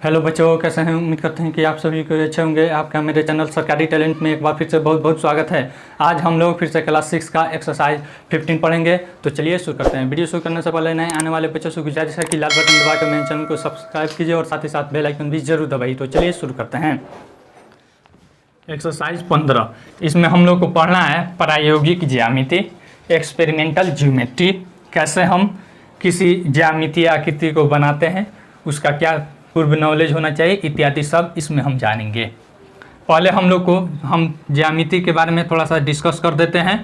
Hello बच्चों, कैसे हैं? उम्मीद करते हैं कि आप सभी को अच्छे होंगे। आपका मेरे चैनल सरकारी टैलेंट में एक बार फिर से बहुत बहुत स्वागत है। आज हम लोग फिर से क्लास 6 का एक्सरसाइज 15 पढ़ेंगे। तो चलिए शुरू करते हैं। वीडियो शुरू करने से पहले नए आने वाले बच्चों से गुजारिश है कि लाल बटन दबा कर मेरे चैनल को सब्सक्राइब कीजिए और साथ ही साथ बेल आइकन भी जरूर दबाइए। तो चलिए शुरू करते हैं। एक्सरसाइज 15, इसमें हम लोग को पढ़ना है प्रायोगिक ज्यामिति, एक्सपेरिमेंटल ज्योमेट्री। कैसे हम किसी ज्यामितीय आकृति को बनाते हैं, उसका क्या पूर्व नॉलेज होना चाहिए इत्यादि सब इसमें हम जानेंगे। पहले हम ज्यामिति के बारे में थोड़ा सा डिस्कस कर देते हैं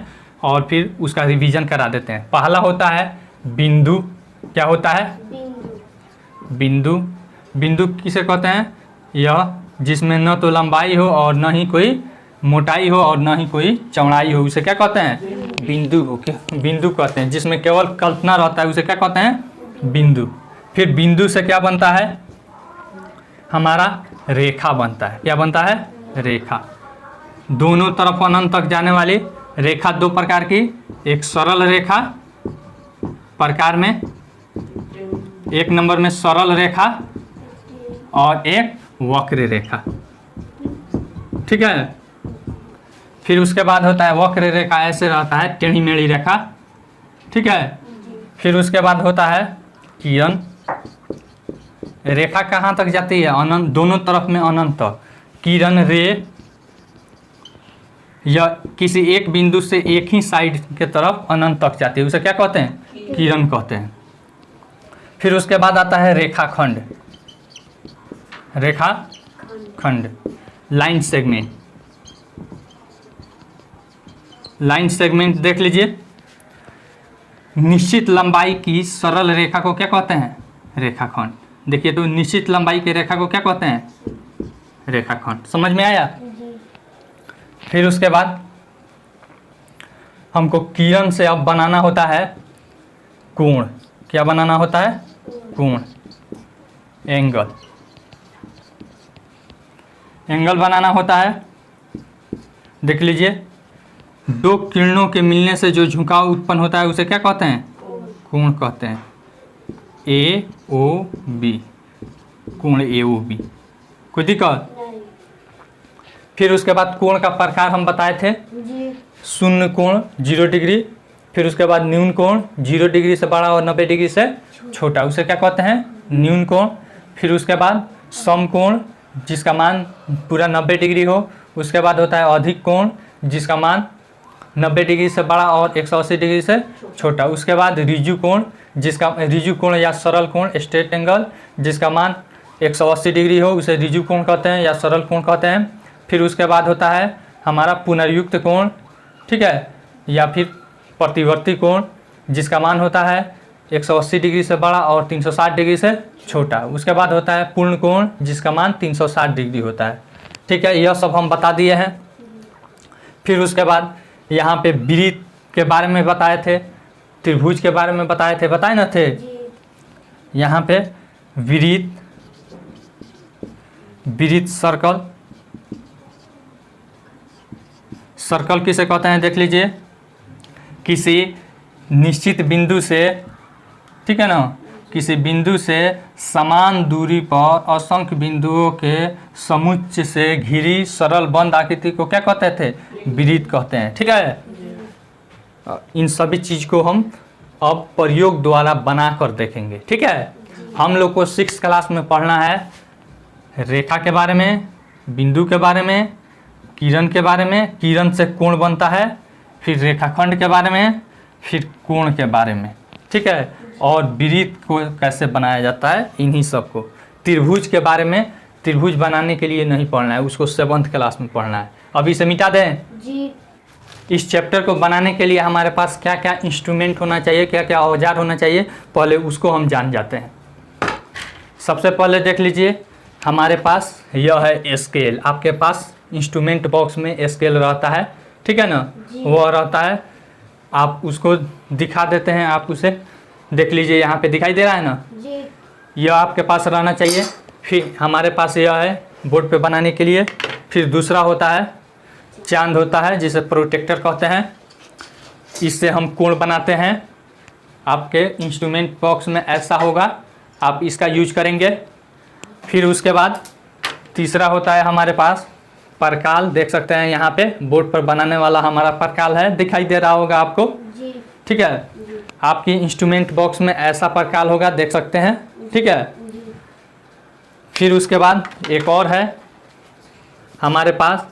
और फिर उसका रिवीजन करा देते हैं। पहला होता है बिंदु। क्या होता है? बिंदु। बिंदु किसे कहते हैं? यह जिसमें न तो लंबाई हो और न ही कोई मोटाई हो और न ही कोई चौड़ाई हो, उसे क्या कहते हैं? बिंदु हो। बिंदु कहते हैं। जिसमें केवल कल्पना रहता है उसे क्या कहते हैं? बिंदु। फिर बिंदु से क्या बनता है? हमारा रेखा बनता है। क्या बनता है? रेखा। दोनों तरफ अनंत तक जाने वाली रेखा दो प्रकार की, एक सरल रेखा प्रकार में, एक नंबर में सरल रेखा और एक वक्र रेखा। ठीक है। फिर उसके बाद होता है वक्र रेखा, ऐसे रहता है टेढ़ी मेढ़ी रेखा। ठीक है। फिर उसके बाद होता है किरण रेखा। कहाँ तक जाती है? अनंत, दोनों तरफ में अनंत तक। किरण रे या किसी एक बिंदु से एक ही साइड के तरफ अनंत तक जाती है, उसे क्या कहते हैं? किरण कहते हैं। फिर उसके बाद आता है रेखाखंड। रेखाखंड, लाइन सेगमेंट। लाइन सेगमेंट देख लीजिए। निश्चित लंबाई की सरल रेखा को क्या कहते हैं? रेखाखंड। देखिए तो निश्चित लंबाई की रेखा को क्या कहते हैं? रेखाखंड। समझ में आया? फिर उसके बाद हमको किरण से अब बनाना होता है कोण। क्या बनाना होता है? कोण, एंगल। एंगल बनाना होता है। देख लीजिए, दो किरणों के मिलने से जो झुकाव उत्पन्न होता है उसे क्या कहते हैं? कोण कहते हैं। ए ओ बी, कोण ए ओ बी। कोई दिक्कत? फिर उसके बाद कोण का प्रकार हम बताए थे। शून्य कोण 0 डिग्री, फिर उसके बाद न्यून कोण 0 डिग्री से बड़ा और 90 डिग्री से छोटा, उसे क्या कहते हैं? न्यून कोण। फिर उसके बाद समकोण, जिसका मान पूरा 90 डिग्री हो। उसके बाद होता है अधिक कोण, जिसका मान 90 डिग्री से बड़ा और 180 डिग्री से छोटा। उसके बाद ऋजु कोण, जिसका ऋजु कोण या सरल कोण, स्ट्रेट एंगल, जिसका मान 180 डिग्री हो, उसे ऋजु कोण कहते हैं या सरल कोण कहते हैं। फिर उसके बाद होता है हमारा पुनर्युक्त कोण। ठीक है। या फिर प्रतिवर्ती कोण, जिसका मान होता है 180 डिग्री से बड़ा और 360 डिग्री से छोटा। उसके बाद होता है पूर्ण कोण, जिसका मान 360 डिग्री होता है। ठीक है। यह सब हम बता दिए हैं। फिर उसके बाद यहाँ पे वृत्त के बारे में बताए थे, त्रिभुज के बारे में बताए थे, बताए न थे? यहाँ पे वृत्त, वृत्त, सर्कल। सर्कल किसे कहते हैं? देख लीजिए, किसी निश्चित बिंदु से, ठीक है ना, किसी बिंदु से समान दूरी पर असंख्य बिंदुओं के समुच्चय से घिरी सरल बंद आकृति को क्या कहते थे? वृत्त कहते हैं। ठीक है। इन सभी चीज को हम अब प्रयोग द्वारा बना कर देखेंगे। ठीक है। हम लोग को 6 क्लास में पढ़ना है रेखा के बारे में, बिंदु के बारे में, किरण के बारे में, किरण से कोण बनता है, फिर रेखाखंड के बारे में, फिर कोण के बारे में। ठीक है। और वृत्त को कैसे बनाया जाता है, इन्हीं सब को। त्रिभुज के बारे में, त्रिभुज बनाने के लिए नहीं पढ़ना है, उसको 7th क्लास में पढ़ना है। अभी इसे मिटा दें जी। इस चैप्टर को बनाने के लिए हमारे पास क्या क्या इंस्ट्रूमेंट होना चाहिए, क्या क्या औजार होना चाहिए, पहले उसको हम जान जाते हैं। सबसे पहले देख लीजिए, हमारे पास यह है स्केल। आपके पास इंस्ट्रूमेंट बॉक्स में स्केल रहता है। ठीक है ना? वो रहता है, आप उसको दिखा देते हैं। आप उसे देख लीजिए, यहाँ पे दिखाई दे रहा है ना जी। यह आपके पास रहना चाहिए। फिर हमारे पास यह है बोर्ड पे बनाने के लिए। फिर दूसरा होता है चांद होता है, जिसे प्रोटेक्टर कहते हैं। इससे हम कोण बनाते हैं। आपके इंस्ट्रूमेंट बॉक्स में ऐसा होगा, आप इसका यूज करेंगे। फिर उसके बाद तीसरा होता है हमारे पास परकाल। देख सकते हैं यहाँ पे बोर्ड पर बनाने वाला हमारा परकाल है, दिखाई दे रहा होगा आपको। ठीक है, आपकी इंस्ट्रूमेंट बॉक्स में ऐसा परकाल होगा, देख सकते हैं। ठीक है, फिर उसके बाद एक और है हमारे पास,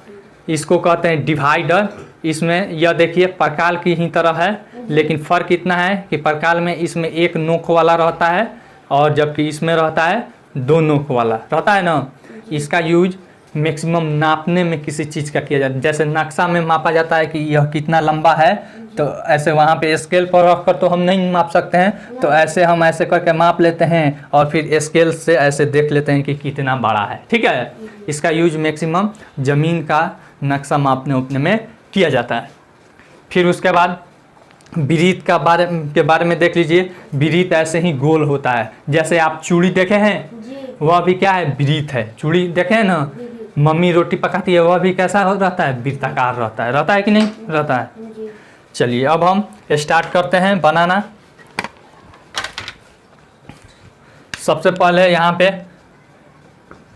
इसको कहते हैं डिवाइडर। इसमें यह देखिए परकाल की ही तरह है, लेकिन फ़र्क इतना है कि परकाल में इसमें एक नोक वाला रहता है और जबकि इसमें रहता है 2 नोक वाला रहता है ना। इसका यूज मैक्सिमम नापने में किसी चीज़ का किया जाता है। जैसे नक्शा में मापा जाता है कि यह कितना लंबा है, तो ऐसे वहाँ पे स्केल पर रख कर तो हम नहीं माप सकते हैं, तो ऐसे हम ऐसे करके माप लेते हैं और फिर स्केल से ऐसे देख लेते हैं कि कितना बड़ा है। ठीक है, इसका यूज मैक्सिमम ज़मीन का नक्शा मापने उपने में किया जाता है। फिर उसके बाद वृत्त के बारे में देख लीजिए। वृत्त ऐसे ही गोल होता है, जैसे आप चूड़ी देखे हैं, वह भी क्या है, वृत्त है। चूड़ी देखे हैं ना, मम्मी रोटी पकाती है, वह भी कैसा रहता है, वृत्ताकार रहता है कि नहीं रहता है। चलिए अब हम स्टार्ट करते हैं बनाना। सबसे पहले यहाँ पे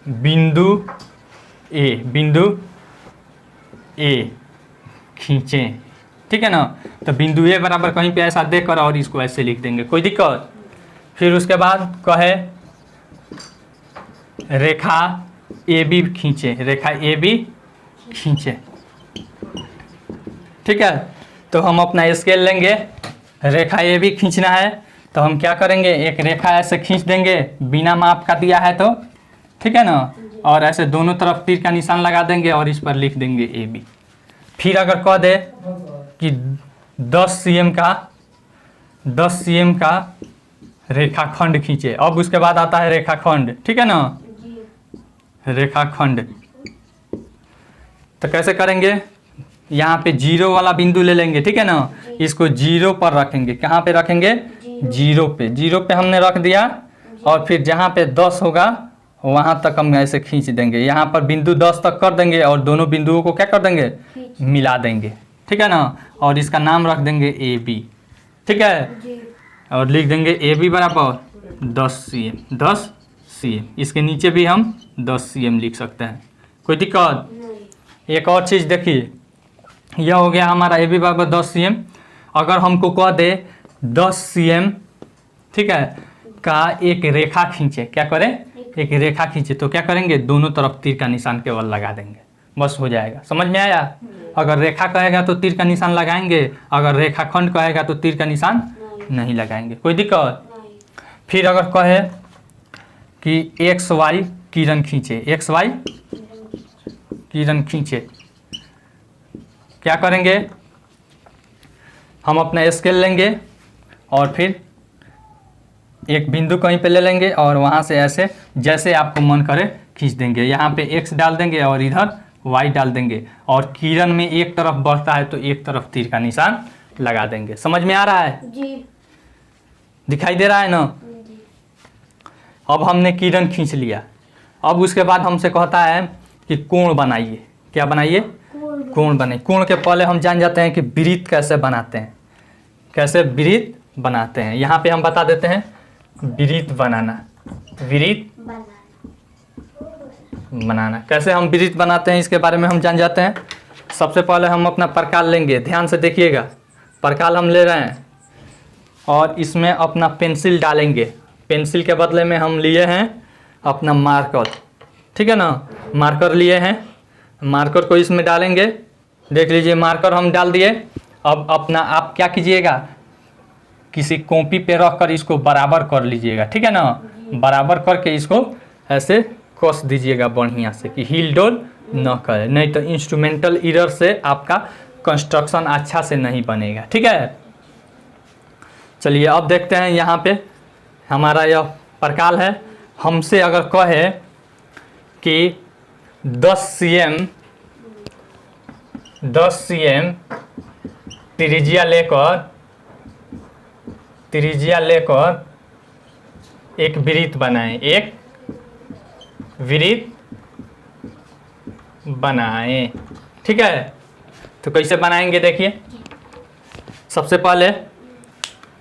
बिंदु ए खींचें। ठीक है ना, तो बिंदु ए बराबर कहीं पे ऐसा देकर और इसको ऐसे लिख देंगे, कोई दिक्कत। फिर उसके बाद कहे रेखा ए बी खींचे, रेखा ए बी खींचे। ठीक है, तो हम अपना स्केल लेंगे, रेखा ए बी खींचना है तो हम क्या करेंगे, एक रेखा ऐसे खींच देंगे बिना माप का दिया है तो। ठीक है ना, और ऐसे दोनों तरफ तीर का निशान लगा देंगे और इस पर लिख देंगे ए बी। फिर अगर कह दे कि 10 cm का रेखाखंड खींचे, अब उसके बाद आता है रेखाखंड। ठीक है ना, रेखाखंड तो कैसे करेंगे, यहाँ पे 0 वाला बिंदु ले लेंगे। ठीक है ना, इसको 0 पर रखेंगे। कहाँ पे रखेंगे, 0 पे हमने रख दिया और फिर जहाँ पे 10 होगा वहाँ तक हम ऐसे खींच देंगे। यहाँ पर बिंदु 10 तक कर देंगे और दोनों बिंदुओं को क्या कर देंगे, मिला देंगे। ठीक है ना, और इसका नाम रख देंगे ए बी। ठीक है, और लिख देंगे ए बी बराबर 10 cm। इसके नीचे भी हम 10 cm लिख सकते हैं, कोई दिक्कत। एक और चीज़ देखिए, यह हो गया हमारा ए बी बराबर 10 cm। अगर हमको कह दे 10 cm, ठीक है, का एक रेखा खींचे, क्या करें, एक रेखा खींचे, तो क्या करेंगे, दोनों तरफ तीर का निशान केवल लगा देंगे, बस हो जाएगा। समझ में आया। अगर रेखा कहेगा तो तीर का निशान लगाएंगे, अगर रेखाखंड कहेगा तो तीर का निशान नहीं लगाएंगे, कोई दिक्कत। फिर अगर कहे कि एक्स वाई किरण खींचे, एक्स वाई किरण खींचे, क्या करेंगे, हम अपना स्केल लेंगे और फिर एक बिंदु कहीं पे ले लेंगे और वहाँ से ऐसे जैसे आपको मन करे खींच देंगे। यहाँ पे एक्स डाल देंगे और इधर वाई डाल देंगे, और किरण में एक तरफ बढ़ता है तो एक तरफ तीर का निशान लगा देंगे। समझ में आ रहा है जी, दिखाई दे रहा है ना। अब हमने किरण खींच लिया, अब उसके बाद हमसे कहता है कि कोण बनाइए। क्या बनाइए, कोण बनाइए। कोण के पहले हम जान जाते हैं कि वृत्त कैसे बनाते हैं, कैसे वृत्त बनाते हैं। यहाँ पे हम बता देते हैं वृत्त बनाना, वृत्त बनाना कैसे हम वृत्त बनाते हैं, इसके बारे में हम जान जाते हैं। सबसे पहले हम अपना परकाल लेंगे, ध्यान से देखिएगा। परकाल हम ले रहे हैं और इसमें अपना पेंसिल डालेंगे। पेंसिल के बदले में हम लिए हैं अपना मार्कर। ठीक है ना, मार्कर लिए हैं, मार्कर को इसमें डालेंगे। देख लीजिए मार्कर हम डाल दिए। अब अपना आप क्या कीजिएगा, किसी कॉपी पे रख कर इसको बराबर कर लीजिएगा। ठीक है ना, बराबर करके इसको ऐसे कस दीजिएगा बढ़िया से कि हिल डोल न करे, नहीं तो इंस्ट्रूमेंटल एरर से आपका कंस्ट्रक्शन अच्छा से नहीं बनेगा। ठीक है, चलिए अब देखते हैं। यहाँ पे हमारा यह परकाल है। हमसे अगर कहे कि 10 cm त्रिज्या लेकर एक वृत्त बनाएं, एक वृत्त बनाएं। ठीक है, तो कैसे बनाएंगे देखिए। सबसे पहले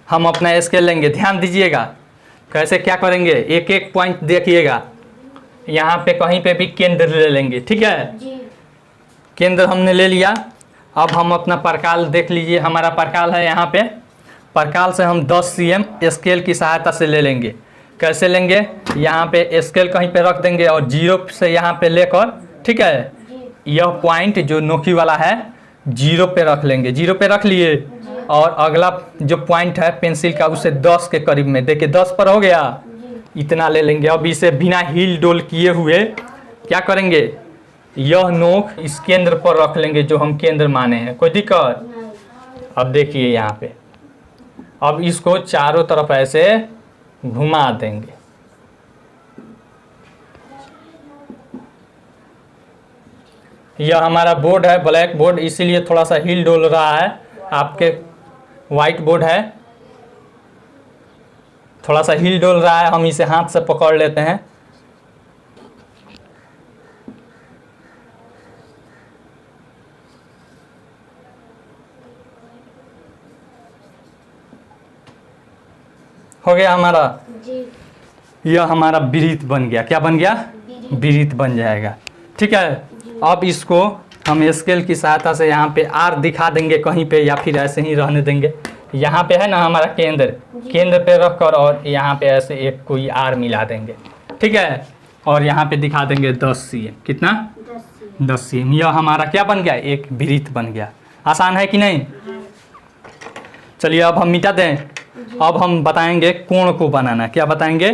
हम अपना स्केल लेंगे, ध्यान दीजिएगा कैसे क्या करेंगे, एक एक पॉइंट देखिएगा। यहाँ पे कहीं पे भी केंद्र ले लेंगे, ठीक है। जी। केंद्र हमने ले लिया। अब हम अपना परकाल देख लीजिए, हमारा परकाल है यहाँ पे। परकाल से हम 10 cm स्केल की सहायता से ले लेंगे। कैसे लेंगे, यहाँ पे स्केल कहीं पे रख देंगे और 0 से यहाँ पे लेकर, ठीक है, जी। यह पॉइंट जो नोकी वाला है 0 पे रख लेंगे। 0 पे रख लिए और अगला जो पॉइंट है पेंसिल का उसे 10 के करीब में, देखिए 10 पर हो गया, जी। इतना ले लेंगे। अब इसे बिना हिल डोल किए हुए क्या करेंगे, यह नोक इस केंद्र पर रख लेंगे जो हम केंद्र माने हैं। कोई दिक्कत? नहीं। अब देखिए यहाँ पे, अब इसको चारों तरफ ऐसे घुमा देंगे। यह हमारा बोर्ड है, ब्लैक बोर्ड, इसीलिए थोड़ा सा हिल डोल रहा है। आपके वाइट बोर्ड है, थोड़ा सा हिल डोल रहा है, हम इसे हाथ से पकड़ लेते हैं। हो गया हमारा, जी। यह हमारा वृत्त बन गया। क्या बन गया? वृत्त बन जाएगा, ठीक है। अब इसको हम स्केल की सहायता से यहाँ पे आर दिखा देंगे कहीं पे, या फिर ऐसे ही रहने देंगे। यहाँ पे है ना हमारा केंद्र, केंद्र पे रख कर और यहाँ पे ऐसे एक कोई आर मिला देंगे, ठीक है। और यहाँ पे दिखा देंगे 10 cm। कितना? 10 cm। यह हमारा क्या बन गया, एक वृत्त बन गया। आसान है कि नहीं? चलिए अब हम मिटा दें। अब हम बताएंगे कोण को बनाना। क्या बताएंगे?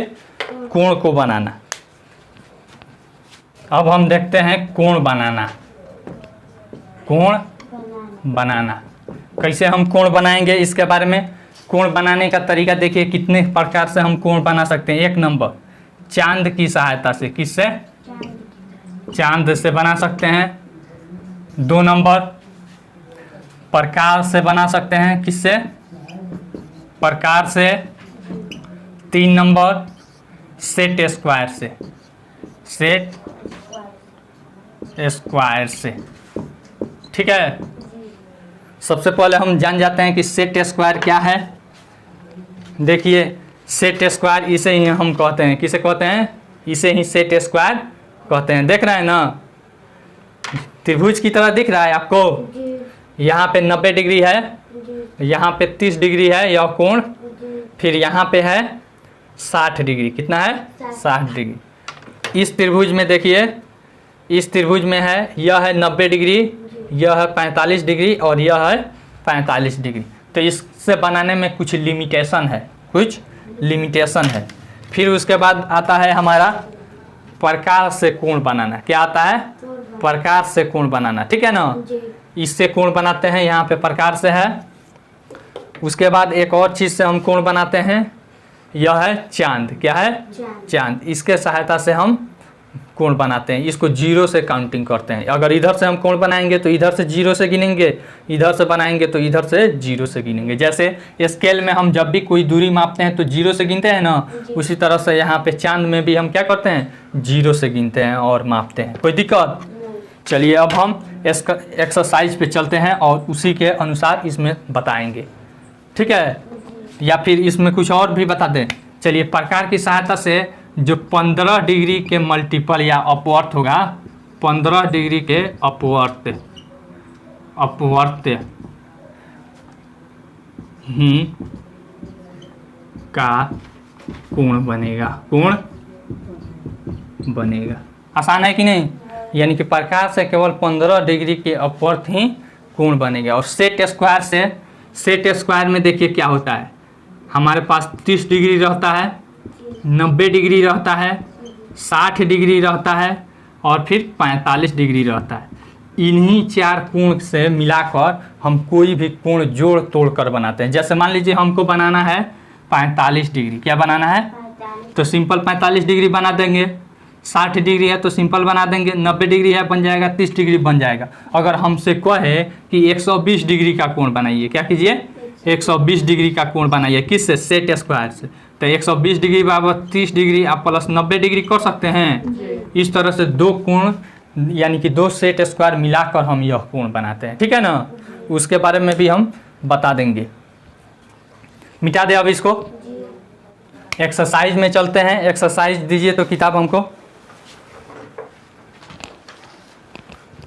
कोण को बनाना। अब हम देखते हैं कोण बनाना। कोण बनाना कैसे हम कोण बनाएंगे, इसके बारे में। कोण बनाने का तरीका देखिए, कितने प्रकार से हम कोण बना सकते हैं। 1 नंबर चांद की सहायता से। किससे? चांद से बना सकते हैं। 2 नंबर प्रकाश से बना सकते हैं। किससे? प्रकार से। 3 नंबर सेट स्क्वायर से। सेट स्क्वायर से, ठीक है। सबसे पहले हम जान जाते हैं कि सेट स्क्वायर क्या है। देखिए सेट स्क्वायर इसे ही हम कहते हैं। किसे कहते हैं? इसे ही सेट स्क्वायर कहते हैं। देख रहे हैं ना, त्रिभुज की तरह दिख रहा है आपको। यहाँ पे 90 डिग्री है, यहाँ पे 30 डिग्री है यह कोण, फिर यहाँ पे है 60 डिग्री। कितना है? 60 डिग्री। इस त्रिभुज में देखिए, इस त्रिभुज में है, यह है 90 डिग्री, यह है 45 डिग्री और यह है 45 डिग्री। तो इससे बनाने में कुछ लिमिटेशन है, कुछ लिमिटेशन है। फिर उसके बाद आता है हमारा प्रकार से कोण बनाना। क्या आता है? प्रकार से कोण बनाना, ठीक है ना। इससे कोण बनाते हैं, यहाँ पे प्रकार से है। उसके बाद एक और चीज़ से हम कोण बनाते हैं, यह है चांद। क्या है? चांद। इसके सहायता से हम कोण बनाते हैं। इसको 0 से काउंटिंग करते हैं। अगर इधर से हम कोण बनाएंगे तो इधर से 0 से गिनेंगे, इधर से बनाएंगे तो इधर से 0 से गिनेंगे। जैसे स्केल में हम जब भी कोई दूरी मापते हैं तो 0 से गिनते हैं ना, उसी तरह से यहाँ पे चांद में भी हम क्या करते हैं, 0 से गिनते हैं और मापते हैं। कोई दिक्कत? चलिए अब हम एक्सरसाइज पे चलते हैं और उसी के अनुसार इसमें बताएंगे, ठीक है। या फिर इसमें कुछ और भी बता दें। चलिए प्रकार की सहायता से जो 15 डिग्री के मल्टीपल या अपवर्त होगा, 15 डिग्री के अपवर्त ही का कोण बनेगा। कोण बनेगा। आसान है कि नहीं? यानी कि प्रकार से केवल 15 डिग्री के अपवर्त ही कोण बनेगा। और सेट स्क्वायर से, सेट स्क्वायर में देखिए क्या होता है, हमारे पास 30 डिग्री रहता है, 90 डिग्री रहता है, 60 डिग्री रहता है और फिर 45 डिग्री रहता है। इन्हीं 4 कोण से मिलाकर हम कोई भी कोण जोड़ तोड़ कर बनाते हैं। जैसे मान लीजिए हमको बनाना है 45 डिग्री। क्या बनाना है? तो सिंपल 45 डिग्री बना देंगे। 60 डिग्री है तो सिंपल बना देंगे। 90 डिग्री है बन जाएगा, 30 डिग्री बन जाएगा। अगर हमसे कहे कि 120 डिग्री का कोण बनाइए, क्या कीजिए? 120 डिग्री का कोण बनाइए। किससे? सेट स्क्वायर से। तो 120 डिग्री बराबर 30 डिग्री आप प्लस 90 डिग्री कर सकते हैं। इस तरह से 2 कोण यानी कि 2 सेट स्क्वायर मिलाकर हम यह कोण बनाते हैं, ठीक है ना। उसके बारे में भी हम बता देंगे। मिटा दे अब इसको। एक्सरसाइज में चलते हैं। एक्सरसाइज दीजिए तो किताब हमको।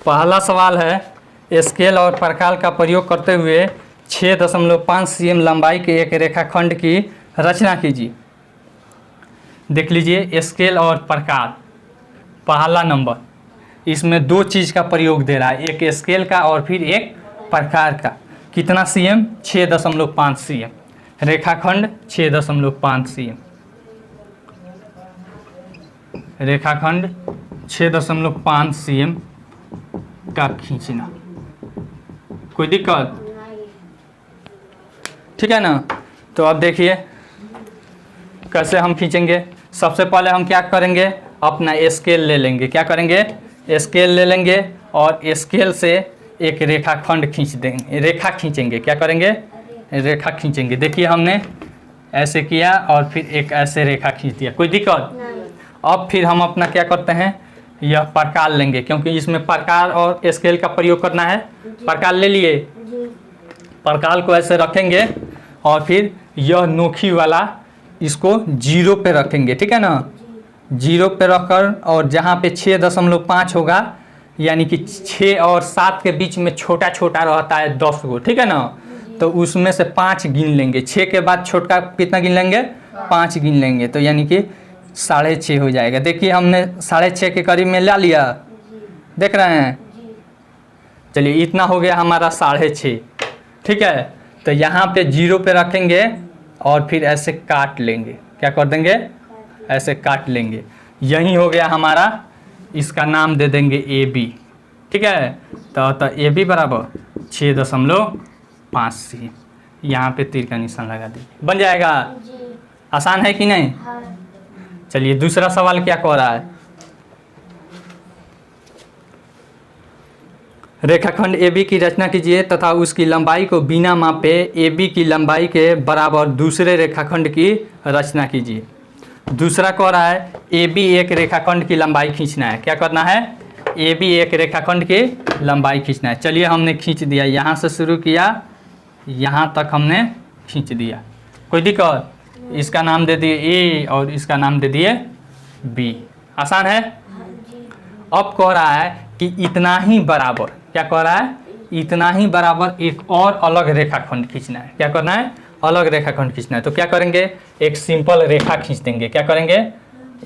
पहला सवाल है स्केल और प्रकार का प्रयोग करते हुए 6.5 cm लंबाई के एक रेखाखंड की रचना कीजिए। देख लीजिए स्केल और प्रकार, पहला नंबर, इसमें दो चीज़ का प्रयोग दे रहा है, एक स्केल का और फिर एक प्रकार का। कितना cm? 6.5 cm। रेखाखंड 6.5 cm, रेखाखंड 6.5 cm का खींचना। कोई दिक्कत? ठीक है ना। तो अब देखिए कैसे हम खींचेंगे। सबसे पहले हम क्या करेंगे, अपना स्केल ले लेंगे। क्या करेंगे? स्केल ले लेंगे और स्केल से एक रेखाखंड खींच देंगे, रेखा खींचेंगे। क्या करेंगे? रेखा खींचेंगे। देखिए हमने ऐसे किया और फिर एक ऐसे रेखा खींच दिया। कोई दिक्कत? अब फिर हम अपना क्या करते हैं, यह प्रकार लेंगे, क्योंकि इसमें प्रकार और स्केल का प्रयोग करना है। प्रकार ले लिए, प्रकार को ऐसे रखेंगे और फिर यह नोखी वाला इसको 0 पे रखेंगे। ठीक है ना। 0 पे रखकर और जहाँ पे 6.5 होगा, यानी कि 6 और 7 के बीच में छोटा छोटा रहता है 10 गो। ठीक है ना। तो उसमें से 5 गिन लेंगे। 6 के बाद छोटा कितना गिन लेंगे? 5 गिन लेंगे। तो यानी कि 6.5 हो जाएगा। देखिए हमने 6.5 के करीब में ला लिया, देख रहे हैं। चलिए इतना हो गया हमारा 6.5। ठीक है। तो यहाँ पे 0 पे रखेंगे और फिर ऐसे काट लेंगे। क्या कर देंगे? ऐसे काट लेंगे। यही हो गया हमारा, इसका नाम दे देंगे AB। ठीक है। तो AB बराबर 6.5 cm। यहाँ पे तीर का निशान लगा दीजिए, बन जाएगा। आसान है कि नहीं? चलिए दूसरा सवाल क्या कह रहा है। रेखाखंड AB की रचना कीजिए तथा उसकी लंबाई को बिना मापे AB की लंबाई के बराबर दूसरे रेखाखंड की रचना कीजिए। दूसरा कह रहा है AB एक रेखाखंड की लंबाई खींचना है। क्या करना है? AB एक रेखाखंड की लंबाई खींचना है। चलिए हमने खींच दिया, यहाँ से शुरू किया, यहाँ तक हमने खींच दिया। कोई दिक्कत? इसका नाम दे दिए A और इसका नाम दे दिए B। आसान है। अब कह रहा है कि इतना ही बराबर, क्या कह रहा है? इतना ही बराबर एक और अलग रेखाखंड खींचना है। क्या करना है? अलग रेखाखंड खींचना है। तो क्या करेंगे? एक सिंपल रेखा खींच देंगे। क्या करेंगे?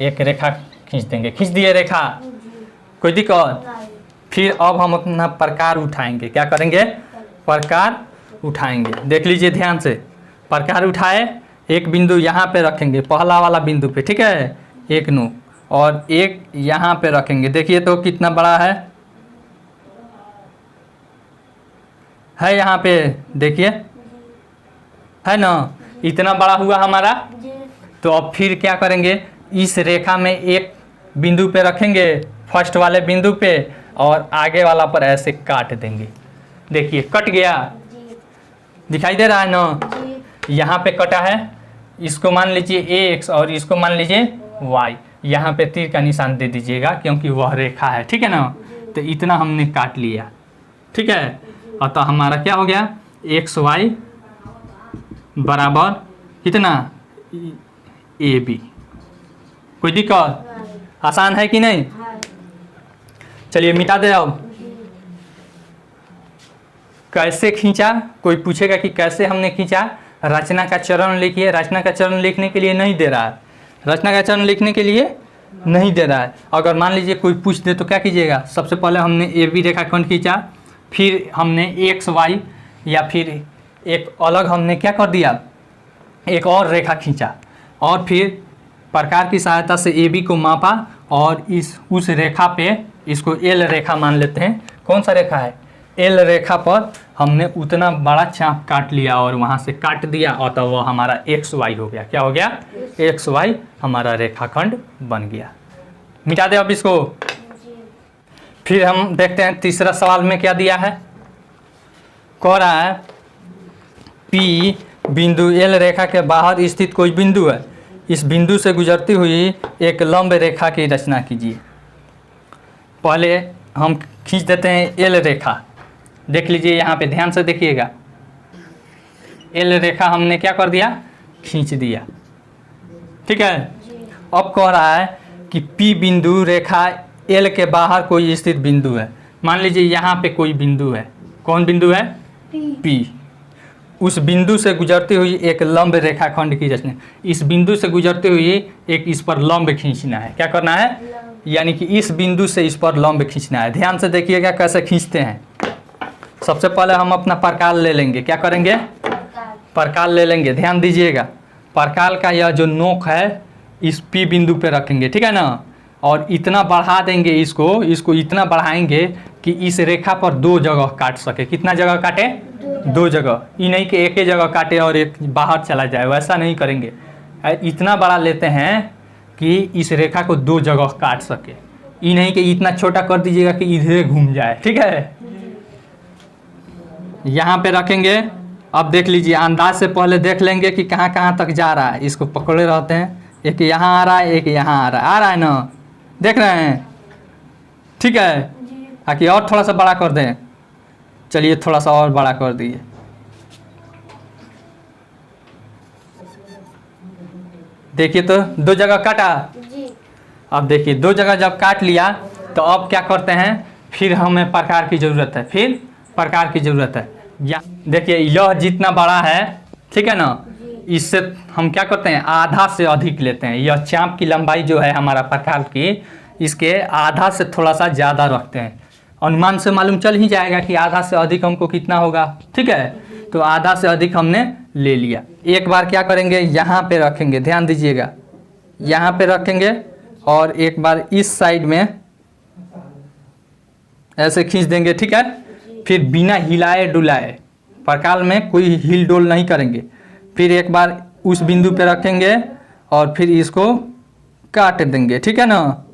एक रेखा खींच देंगे। खींच दिए रेखा, कोई दिक्कत? फिर अब हम अपना प्रकार उठाएंगे। क्या करेंगे? प्रकार उठाएंगे। देख लीजिए ध्यान से। प्रकार उठाए, एक बिंदु यहाँ पे रखेंगे, पहला वाला बिंदु पे। ठीक है, एक नोक, और एक यहाँ पे रखेंगे। देखिए तो कितना बड़ा है यहाँ पे, देखिए है ना, इतना बड़ा हुआ हमारा। तो अब फिर क्या करेंगे, इस रेखा में एक बिंदु पे रखेंगे, फर्स्ट वाले बिंदु पे, और आगे वाला पर ऐसे काट देंगे। देखिए कट गया, दिखाई दे रहा है ना। यहाँ पे कटा है, इसको मान लीजिए x और इसको मान लीजिए y। यहाँ पे तीर का निशान दे दीजिएगा क्योंकि वह रेखा है। ठीक है ना। तो इतना हमने काट लिया। ठीक है, अतः हमारा क्या हो गया, xy बराबर कितना, AB। कोई दिक्कत? आसान है कि नहीं? चलिए मिटा दे। अब कैसे खींचा, कोई पूछेगा कि कैसे हमने खींचा। रचना का चरण लिखिए। रचना का चरण लिखने के लिए नहीं दे रहा है, रचना का चरण लिखने के लिए नहीं दे रहा है। अगर मान लीजिए कोई पूछ दे तो क्या कीजिएगा, सबसे पहले हमने AB रेखाखंड खींचा, फिर हमने XY या फिर एक अलग हमने क्या कर दिया, एक और रेखा खींचा, और फिर प्रकार की सहायता से AB को मापा और उस रेखा पे, इसको L रेखा मान लेते हैं। कौन सा रेखा है, L रेखा पर हमने उतना बड़ा चाप काट लिया और वहाँ से काट दिया, और तो वह हमारा XY हो गया। क्या हो गया, XY हमारा रेखाखंड बन गया। मिटा दे अब इसको। फिर हम देखते हैं तीसरा सवाल में क्या दिया है। कह रहा है P बिंदु L रेखा के बाहर स्थित कोई बिंदु है, इस बिंदु से गुजरती हुई एक लंब रेखा की रचना कीजिए। पहले हम खींच देते हैं L रेखा। देख लीजिए यहाँ पे ध्यान से देखिएगा, L रेखा हमने क्या कर दिया, खींच दिया। ठीक है। अब कह रहा है कि P बिंदु रेखा L के बाहर कोई स्थित बिंदु है, मान लीजिए यहाँ पे कोई बिंदु है, कौन बिंदु है? P। उस बिंदु से गुजरती हुई एक लंब रेखाखंड की रचना, इस बिंदु से गुजरती हुई एक इस पर लंब खींचना है। क्या करना है? यानी कि इस बिंदु से इस पर लंब खींचना है। ध्यान से देखिएगा कैसे खींचते हैं। सबसे पहले हम अपना परकाल ले लेंगे। क्या करेंगे? परकाल ले लेंगे। ध्यान दीजिएगा, परकाल का यह जो नोक है इस P बिंदु पे रखेंगे, ठीक है ना, और इतना बढ़ा देंगे इसको इतना बढ़ाएंगे कि इस रेखा पर 2 जगह काट सके। कितना जगह काटे? 2 जगह। ये नहीं कि एक ही जगह काटे और एक बाहर चला जाए, वैसा नहीं करेंगे। इतना बड़ा लेते हैं कि इस रेखा को 2 जगह काट सके। ये नहीं कि इतना छोटा कर दीजिएगा कि इधर घूम जाए, ठीक है। यहाँ पे रखेंगे। अब देख लीजिए, अंदाज से पहले देख लेंगे कि कहाँ कहाँ तक जा रहा है। इसको पकड़े रहते हैं, एक यहाँ आ रहा है, एक यहाँ आ रहा है ना, देख रहे हैं? ठीक है। आके और थोड़ा सा बड़ा कर दें। चलिए थोड़ा सा और बड़ा कर दिए। देखिए तो 2 जगह काटा। अब देखिए 2 जगह जब काट लिया तो अब क्या करते हैं, फिर हमें प्रकार की ज़रूरत है, फिर प्रकार की ज़रूरत है। या देखिए यह जितना बड़ा है, ठीक है ना, इससे हम क्या करते हैं, आधा से अधिक लेते हैं। यह चाप की लंबाई जो है हमारा प्रकार की, इसके आधा से थोड़ा सा ज़्यादा रखते हैं। अनुमान से मालूम चल ही जाएगा कि आधा से अधिक हमको कितना होगा, ठीक है। तो आधा से अधिक हमने ले लिया। एक बार क्या करेंगे, यहाँ पे रखेंगे। ध्यान दीजिएगा, यहाँ पे रखेंगे और एक बार इस साइड में ऐसे खींच देंगे, ठीक है। फिर बिना हिलाए डुलाए, प्रकाल में कोई हिल डोल नहीं करेंगे। फिर एक बार उस बिंदु पे रखेंगे और फिर इसको काट देंगे, ठीक है ना।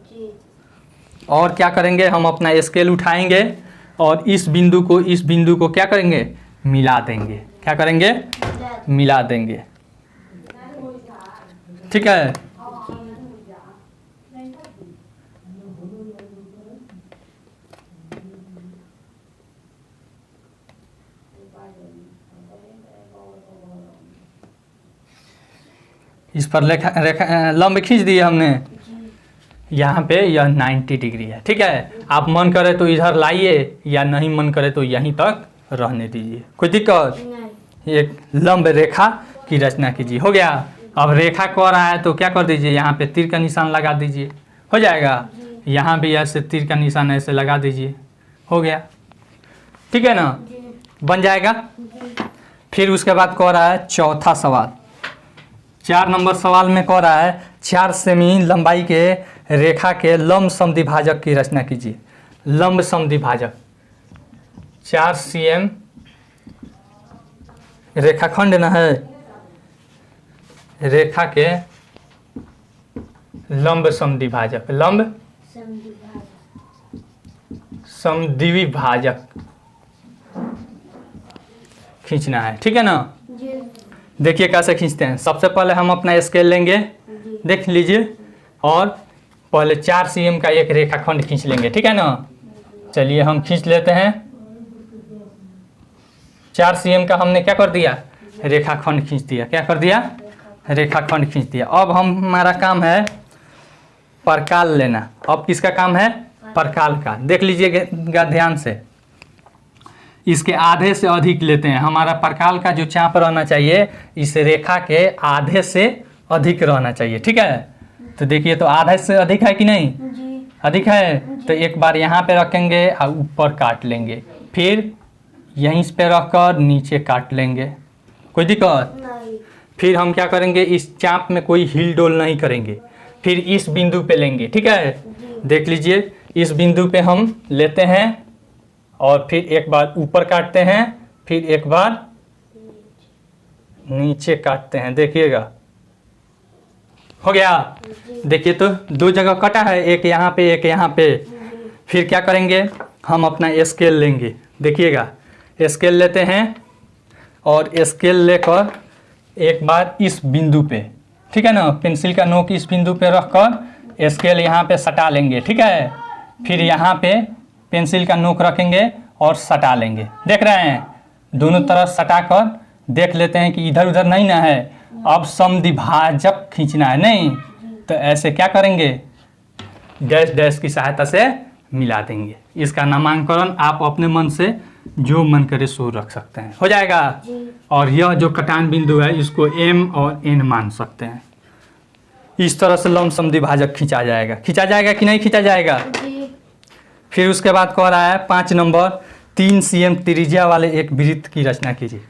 और क्या करेंगे, हम अपना स्केल उठाएंगे और इस बिंदु को क्या करेंगे, मिला देंगे। क्या करेंगे? मिला देंगे, ठीक है। इस पर रेखा लंब खींच दिए हमने। यहाँ पे यह 90 डिग्री है, ठीक है। आप मन करे तो इधर लाइए या नहीं मन करे तो यहीं तक रहने दीजिए, कोई दिक्कत नहीं। एक लंब रेखा की रचना कीजिए। हो गया। अब रेखा कह रहा है तो क्या कर दीजिए, यहाँ पे तीर का निशान लगा दीजिए, हो जाएगा। यहाँ भी ऐसे तीर का निशान ऐसे लगा दीजिए, हो गया, ठीक है ना, बन जाएगा। फिर उसके बाद कह रहा है चौथा सवाल, 4 नंबर सवाल में कह रहा है 4 सेमी लंबाई के रेखा के लंब समद्विभाजक की रचना कीजिए। लंब समद्विभाजक 4 cm रेखाखंड न है, रेखा के लंब समद्विभाजक, लंब समद्विभाजक खींचना है, ठीक है ना। देखिए कैसे खींचते हैं। सबसे पहले हम अपना स्केल लेंगे, देख लीजिए, और पहले 4 cm का एक रेखाखंड खींच लेंगे, ठीक है ना। चलिए हम खींच लेते हैं। 4 cm का हमने क्या कर दिया, रेखाखंड खींच दिया। क्या कर दिया, रेखाखंड खींच दिया। अब हमारा काम है प्रकाल लेना। अब किसका काम है, प्रकाल का। देख लीजिएगा ध्यान से, इसके आधे से अधिक लेते हैं। हमारा प्रकाल का जो चाप रहना चाहिए इस रेखा के आधे से अधिक रहना चाहिए, ठीक है। तो देखिए तो आधे से अधिक है कि नहीं जी। अधिक है जी। तो एक बार यहाँ पे रखेंगे और ऊपर काट लेंगे, फिर यहीं पे रखकर नीचे काट लेंगे, कोई दिक्कत नहीं। फिर हम क्या करेंगे, इस चाप में कोई हिल डोल नहीं करेंगे। फिर इस बिंदु पे लेंगे, ठीक है। देख लीजिए, इस बिंदु पे हम लेते हैं और फिर एक बार ऊपर काटते हैं, फिर एक बार नीचे काटते हैं। देखिएगा, हो गया। देखिए तो 2 जगह कटा है, एक यहाँ पे एक यहाँ पे। फिर क्या करेंगे, हम अपना स्केल लेंगे। देखिएगा, स्केल लेते हैं और स्केल लेकर एक बार इस बिंदु पे, ठीक है ना, पेंसिल का नोक इस बिंदु पे रखकर स्केल यहाँ पे सटा लेंगे, ठीक है। फिर यहाँ पे पेंसिल का नोक रखेंगे और सटा लेंगे। देख रहे हैं, दोनों तरफ सटा कर देख लेते हैं कि इधर उधर नहीं ना है। अब समद्विभाजक खींचना है, नहीं तो ऐसे क्या करेंगे, डैश डैश की सहायता से मिला देंगे। इसका नामांकन आप अपने मन से जो मन करे सो रख सकते हैं, हो जाएगा। और यह जो कटान बिंदु है इसको m और n मान सकते हैं। इस तरह से लंबसम द्विभाजक खींचा जाएगा। खींचा जाएगा कि नहीं खींचा जाएगा? फिर उसके बाद कह रहा है 5 नंबर 3 cm त्रिज्या वाले एक वृत्त की रचना कीजिए।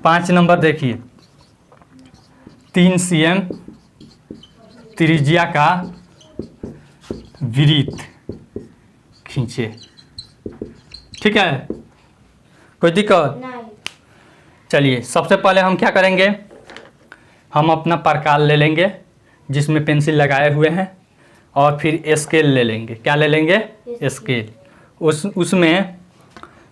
5 नंबर देखिए, 3 cm त्रिज्या का वृत्त खींचे, ठीक है, कोई दिक्कत नहीं। चलिए सबसे पहले हम क्या करेंगे, हम अपना प्रकार ले लेंगे जिसमें पेंसिल लगाए हुए हैं, और फिर स्केल ले लेंगे। क्या ले लेंगे? स्केल। उसमें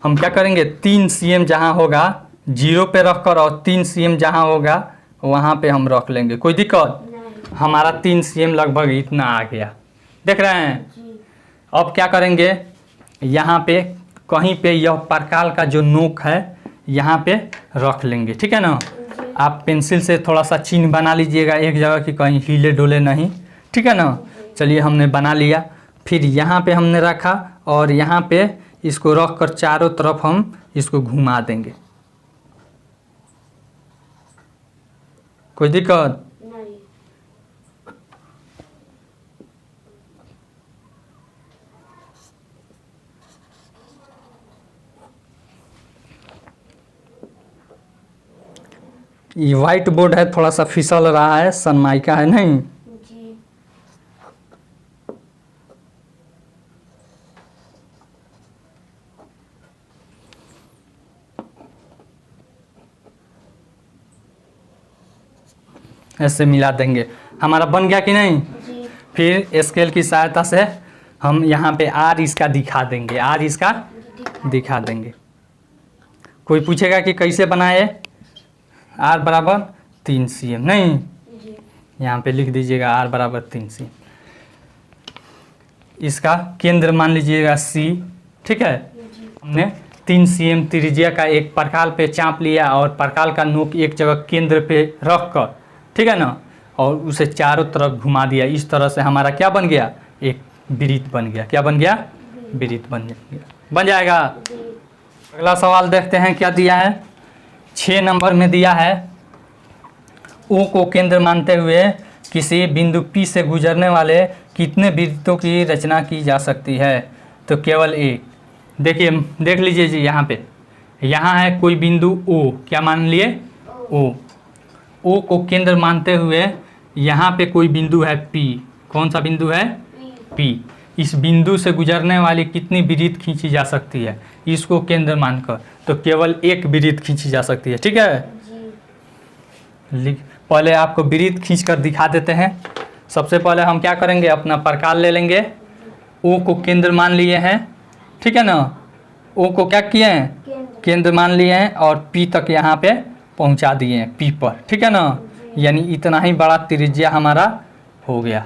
हम क्या करेंगे, 3 cm जहाँ होगा 0 पे रख कर, और 3 cm जहाँ होगा वहाँ पे हम रख लेंगे, कोई दिक्कत? हमारा 3 cm लगभग इतना आ गया, देख रहे हैं। अब क्या करेंगे, यहाँ पे कहीं पे यह प्रकार का जो नोक है यहाँ पे रख लेंगे, ठीक है ना। आप पेंसिल से थोड़ा सा चिन्ह बना लीजिएगा एक जगह कि कहीं हिले डोले नहीं, ठीक है ना। चलिए हमने बना लिया। फिर यहाँ पे हमने रखा, और यहाँ पे इसको रख कर चारों तरफ हम इसको घुमा देंगे, कोई दिक्कत नहीं। ये व्हाइट बोर्ड है, थोड़ा सा फिसल रहा है, सनमाइका है नहीं। ऐसे मिला देंगे, हमारा बन गया कि नहीं? फिर स्केल की सहायता से हम यहाँ पे आर इसका दिखा देंगे, आर इसका दिखा देंगे। कोई पूछेगा कि कैसे बनाए, आर बराबर 3 cm, नहीं, यहाँ पे लिख दीजिएगा आर बराबर 3 cm। इसका केंद्र मान लीजिएगा C, ठीक है। हमने 3 cm त्रिज्या का एक प्रकार पे चाप लिया, और प्रकार का नोक एक जगह केंद्र पे रख कर, ठीक है ना, और उसे चारों तरफ घुमा दिया। इस तरह से हमारा क्या बन गया, एक वृत्त बन गया। क्या बन गया? वृत्त बन गया, बन जाएगा। अगला सवाल देखते हैं क्या दिया है। 6 नंबर में दिया है, O को केंद्र मानते हुए किसी बिंदु P से गुजरने वाले कितने वृत्तों की रचना की जा सकती है? तो केवल एक। देखिए देख लीजिए जी, यहाँ है कोई बिंदु O, क्या मान लिए? O को केंद्र मानते हुए यहाँ पे कोई बिंदु है P। कौन सा बिंदु है? P। इस बिंदु से गुजरने वाली कितनी वृत्त खींची जा सकती है इसको केंद्र मानकर? तो केवल एक वृत्त खींची जा सकती है, ठीक है। पहले आपको वृत्त खींच कर दिखा देते हैं। सबसे पहले हम क्या करेंगे, अपना प्रकार ले लेंगे। O को केंद्र मान लिए हैं, ठीक है ना। O को क्या किए हैं? केंद्र मान लिए हैं, और P तक यहाँ पे पहुंचा दिए हैं, P पर, ठीक है ना। यानी इतना ही बड़ा त्रिज्या हमारा हो गया।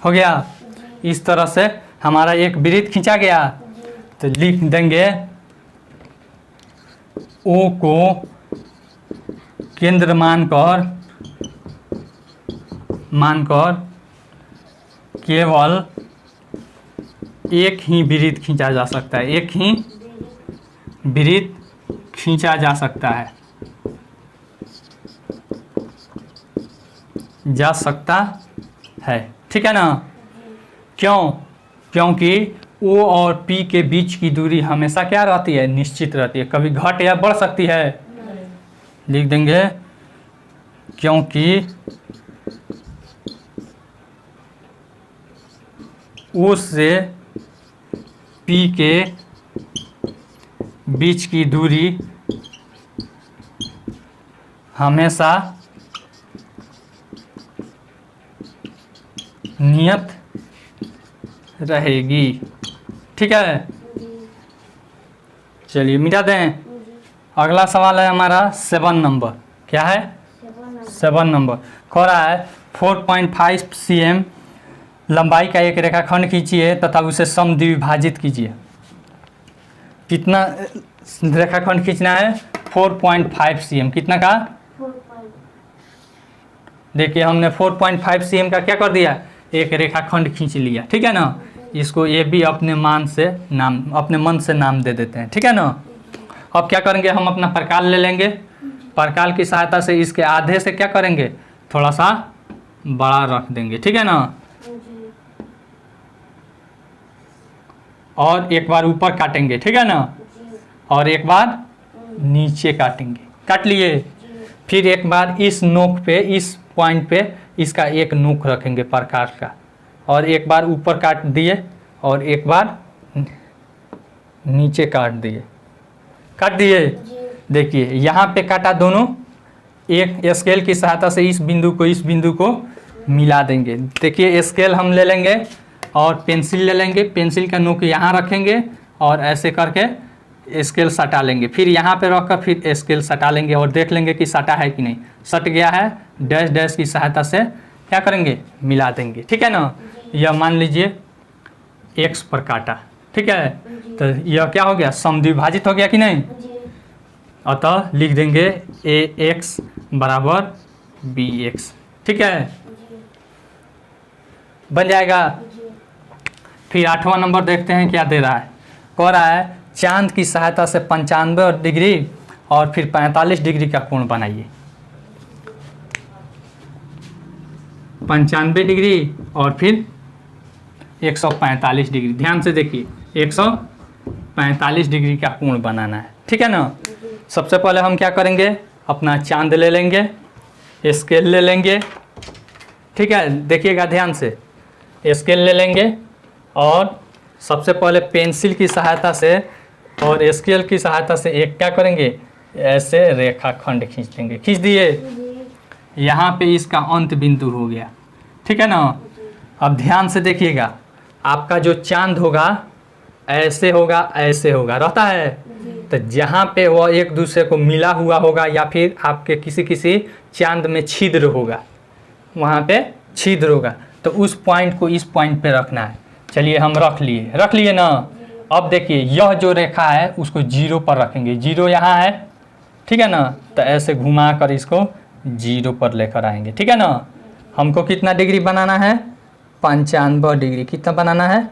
हो गया। इस तरह से हमारा एक वृत्त खींचा गया। तो लिख देंगे O को केंद्र मानकर केवल एक ही वृत्त खींचा जा सकता है, एक ही वृत्त खींचा जा सकता है, ठीक है ना। क्यों? क्योंकि O और P के बीच की दूरी हमेशा क्या रहती है? निश्चित रहती है, कभी घट या बढ़ सकती है। लिख देंगे क्योंकि O से P के बीच की दूरी हमेशा नियत रहेगी। ठीक है, चलिए मिटा दें। अगला सवाल है हमारा 7 नंबर। क्या है? 7 नंबर। कह रहा है 4.5 cm लंबाई का एक रेखाखंड खींचिए तथा उसे समद्विभाजित कीजिए। कितना रेखाखंड खींचना है? 4.5 cm। कितना का? देखिए हमने 4.5 cm का क्या कर दिया, एक रेखाखंड खींच लिया। ठीक है ना, इसको ये भी अपने मन से नाम दे देते हैं। ठीक है ना। अब क्या करेंगे, हम अपना प्रकाल ले लेंगे। प्रकाल की सहायता से इसके आधे से क्या करेंगे, थोड़ा सा बड़ा रख देंगे। ठीक है ना, और एक बार ऊपर काटेंगे। ठीक है ना, और एक बार नीचे काटेंगे। काट लिए। फिर एक बार इस नोक पे, इस पॉइंट पे इसका एक नोक रखेंगे प्रकाश का, और एक बार ऊपर काट दिए और एक बार नीचे काट दिए। काट दिए। देखिए यहाँ पे काटा दोनों, एक स्केल की सहायता से इस बिंदु को मिला देंगे। देखिए स्केल हम ले लेंगे और पेंसिल ले लेंगे। पेंसिल का नोक यहाँ रखेंगे और ऐसे करके स्केल सटा लेंगे। फिर यहाँ पे रखकर फिर स्केल सटा लेंगे और देख लेंगे कि सटा है कि नहीं। सट गया है, डैश डैश की सहायता से क्या करेंगे, मिला देंगे। ठीक है ना। यह मान लीजिए x पर काटा। ठीक है, तो यह क्या हो गया, समद्विभाजित हो गया कि नहीं। अतः लिख देंगे ax बराबर bx। ठीक है, बन जाएगा। फिर 8वां नंबर देखते हैं क्या दे रहा है। कह रहा है चांद की सहायता से 95 डिग्री और फिर 45 डिग्री का कोण बनाइए। 95 डिग्री और फिर 145 डिग्री। ध्यान से देखिए, 145 डिग्री का कोण बनाना है। ठीक है ना। सबसे पहले हम क्या करेंगे, अपना चांद ले लेंगे, स्केल ले लेंगे। ठीक है, देखिएगा ध्यान से, स्केल ले लेंगे और सबसे पहले पेंसिल की सहायता से और स्केल की सहायता से एक क्या करेंगे, ऐसे रेखाखंड खींच लेंगे। खींच दिए। यहाँ पे इसका अंत बिंदु हो गया। ठीक है ना। अब ध्यान से देखिएगा, आपका जो चांद होगा ऐसे होगा, ऐसे होगा, रहता है। तो जहाँ पे वह एक दूसरे को मिला हुआ होगा या फिर आपके किसी चांद में छिद्र होगा, वहाँ पे छिद्र होगा, तो उस पॉइंट को इस पॉइंट पे रखना है। चलिए हम रख लिए ना। अब देखिए यह जो रेखा है उसको 0 पर रखेंगे। 0 यहाँ है। ठीक है ना, तो ऐसे घुमा कर इसको 0 पर लेकर आएंगे। ठीक है ना। हमको कितना डिग्री बनाना है, 95 डिग्री। कितना बनाना है,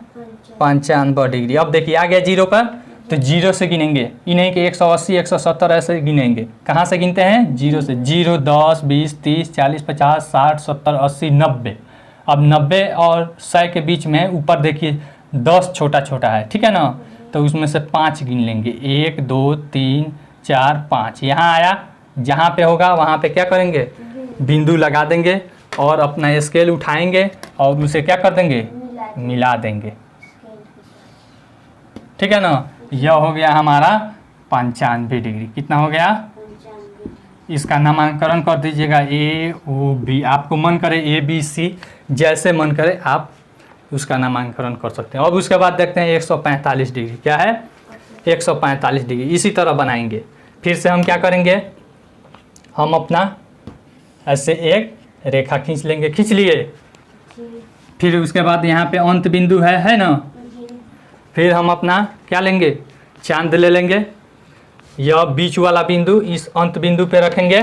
95 डिग्री। अब देखिए आ गया 0 पर, तो 0 से गिनेंगे। ये नहीं कि 180 170 ऐसे गिनेंगे। कहाँ से गिनते हैं, 0 से। 0 10 20 30 40 50 60 70 80 90। अब 90 और 100 के बीच में ऊपर देखिए 10 छोटा छोटा है। ठीक है ना, तो उसमें से 5 गिन लेंगे। 1 2 3 4 5। यहाँ आया, जहाँ पे होगा वहाँ पे क्या करेंगे, बिंदु लगा देंगे और अपना स्केल उठाएंगे और उसे क्या कर देंगे, मिला देंगे। ठीक है ना। यह हो गया हमारा 95 डिग्री। कितना हो गया, इसका नामांकन कर दीजिएगा AOB। आपको मन करे ABC, जैसे मन करे आप उसका नामांकन कर सकते हैं। अब उसके बाद देखते हैं 145 डिग्री। क्या है, 145 डिग्री। इसी तरह बनाएंगे। फिर से हम क्या करेंगे, हम अपना ऐसे एक रेखा खींच लेंगे। खींच लिए। फिर उसके बाद यहाँ पे अंत बिंदु है ना। फिर हम अपना क्या लेंगे, चांद ले लेंगे। यह बीच वाला बिंदु इस अंत बिंदु पे रखेंगे।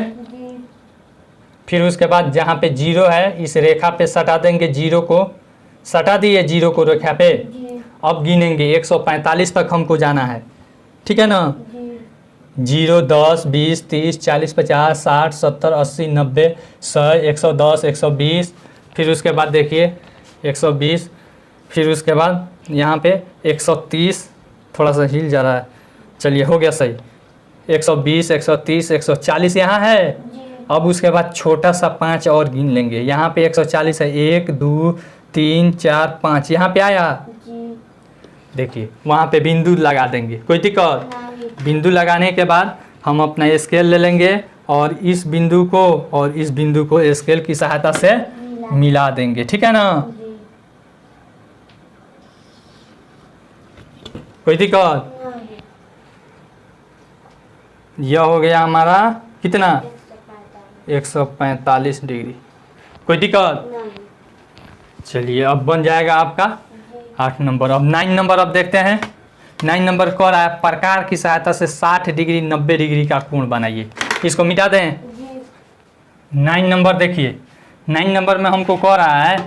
फिर उसके बाद जहाँ पे 0 है इस रेखा पे सटा देंगे। 0 को सटा दिए, 0 को रेखा पे। अब गिनेंगे 145 तक हमको जाना है। ठीक है ना। 0 10 20 30 40 50 60 70 80 90 100 110 120। फिर उसके बाद देखिए 120। फिर उसके बाद यहाँ पे 130, थोड़ा सा हिल जा रहा है, चलिए हो गया सही। 120 130 140 यहाँ है। अब उसके बाद छोटा सा 5 और गिन लेंगे। यहाँ पे 140 है, 1 2 3 4 5 यहाँ पे आया। देखिए वहाँ पे बिंदु लगा देंगे। कोई दिक्कत, बिंदु लगाने के बाद हम अपना स्केल ले लेंगे और इस बिंदु को और इस बिंदु को स्केल की सहायता से मिला देंगे। ठीक है ना। कोई दिक्कत? यह हो गया हमारा कितना? 145 डिग्री। कोई दिक्कत? चलिए अब बन जाएगा आपका 8 नंबर। अब 9 नंबर अब देखते हैं। 9 नंबर कह रहा है प्रकार की सहायता से 60 डिग्री 90 डिग्री का कोण बनाइए। इसको मिटा दें। 9 नंबर देखिए, 9 नंबर में हमको कह रहा है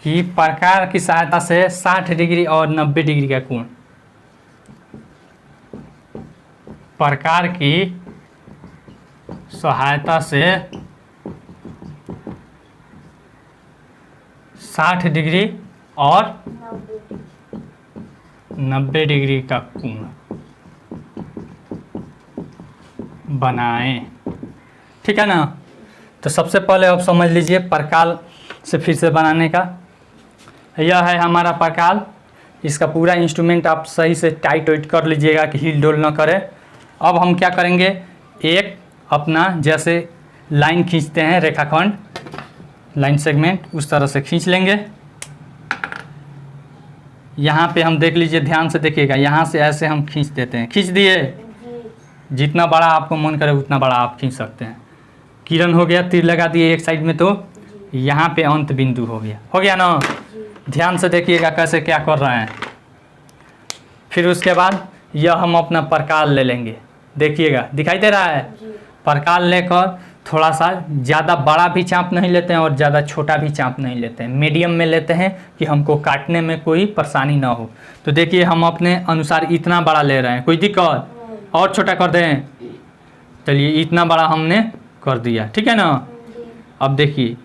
कि प्रकार की सहायता से 60 डिग्री और 90 डिग्री का कोण, प्रकार की सहायता से 60 डिग्री और 90 डिग्री का कोण बनाएं। ठीक है ना? तो सबसे पहले आप समझ लीजिए प्रकार से फिर से बनाने का। यह है हमारा प्रकार। इसका पूरा इंस्ट्रूमेंट आप सही से टाइट वाइट कर लीजिएगा कि हिल डोल ना करे। अब हम क्या करेंगे, एक अपना जैसे लाइन खींचते हैं, रेखाखंड लाइन सेगमेंट, उस तरह से खींच लेंगे। यहाँ पे हम देख लीजिए, ध्यान से देखिएगा, यहाँ से ऐसे हम खींच देते हैं। खींच दिए। जितना बड़ा आपको मन करे उतना बड़ा आप खींच सकते हैं। किरण हो गया, तीर लगा दिए एक साइड में, तो यहाँ पे अंत बिंदु हो गया ना? ध्यान से देखिएगा कैसे क्या कर रहे हैं। फिर उसके बाद यह हम अपना प्रकार ले लेंगे। देखिएगा दिखाई दे रहा है? प्रकार लेकर थोड़ा सा ज़्यादा बड़ा भी चाप नहीं लेते हैं और ज़्यादा छोटा भी चाप नहीं लेते हैं, मीडियम में लेते हैं कि हमको काटने में कोई परेशानी ना हो। तो देखिए हम अपने अनुसार इतना बड़ा ले रहे हैं। कोई दिक्कत? और छोटा कर दें? चलिए इतना बड़ा हमने कर दिया। ठीक है ना? अब देखिए,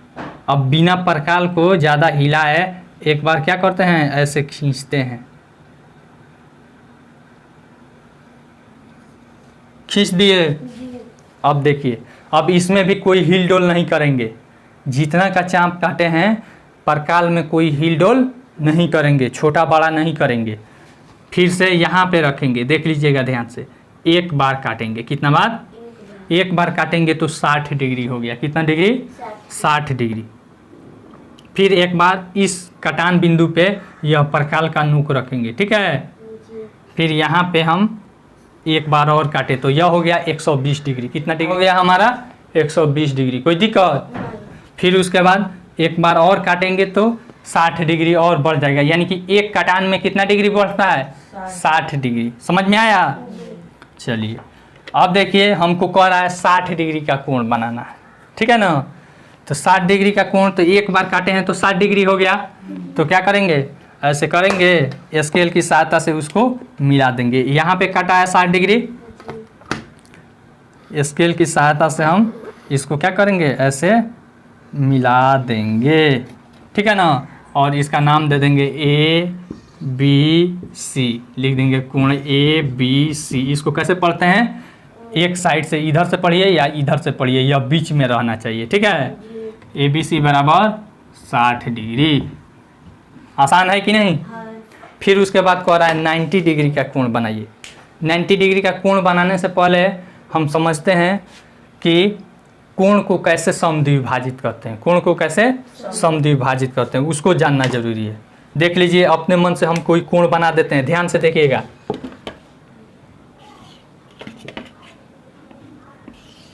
अब बिना प्रकार को ज़्यादा हिलाए एक बार क्या करते हैं, ऐसे खींचते हैं। खींच दिए। अब देखिए, अब इसमें भी कोई हिल डोल नहीं करेंगे। जितना का चाप काटे हैं प्रकार में कोई हिल डोल नहीं करेंगे, छोटा बड़ा नहीं करेंगे। फिर से यहाँ पे रखेंगे, देख लीजिएगा ध्यान से। एक बार काटेंगे। कितना बार? एक बार काटेंगे तो 60 डिग्री हो गया। कितना डिग्री? 60 डिग्री। फिर एक बार इस कटान बिंदु पे यह प्रकार का नोक रखेंगे। ठीक है? फिर यहाँ पे हम एक बार और काटे तो यह हो गया 120 डिग्री। कितना डिग्री हो गया हमारा? 120 डिग्री। कोई दिक्कत? फिर उसके बाद एक बार और काटेंगे तो 60 डिग्री और बढ़ जाएगा। यानी कि एक कटान में कितना डिग्री बढ़ता है? 60 डिग्री। समझ में आया? चलिए अब देखिए, हमको कह रहा है 60 डिग्री का कोण बनाना है। ठीक है ना? तो 60 डिग्री का कोण, तो एक बार काटे हैं तो 60 डिग्री हो गया। तो क्या करेंगे, ऐसे करेंगे, स्केल की सहायता से उसको मिला देंगे। यहाँ पे काटा है 60 डिग्री, स्केल की सहायता से हम इसको क्या करेंगे, ऐसे मिला देंगे। ठीक है ना? और इसका नाम दे देंगे ABC, लिख देंगे कोण ABC। इसको कैसे पढ़ते हैं? एक साइड से इधर से पढ़िए या इधर से पढ़िए, या बीच में रहना चाहिए। ठीक है? ABC बराबर 60 डिग्री। आसान है कि नहीं? फिर उसके बाद कह रहा है 90 डिग्री का कोण बनाइए। 90 डिग्री का कोण बनाने से पहले हम समझते हैं कि कोण को कैसे समद्विभाजित करते हैं। कोण को कैसे समद्विभाजित करते हैं उसको जानना जरूरी है। देख लीजिए, अपने मन से हम कोई कोण बना देते हैं। ध्यान से देखिएगा,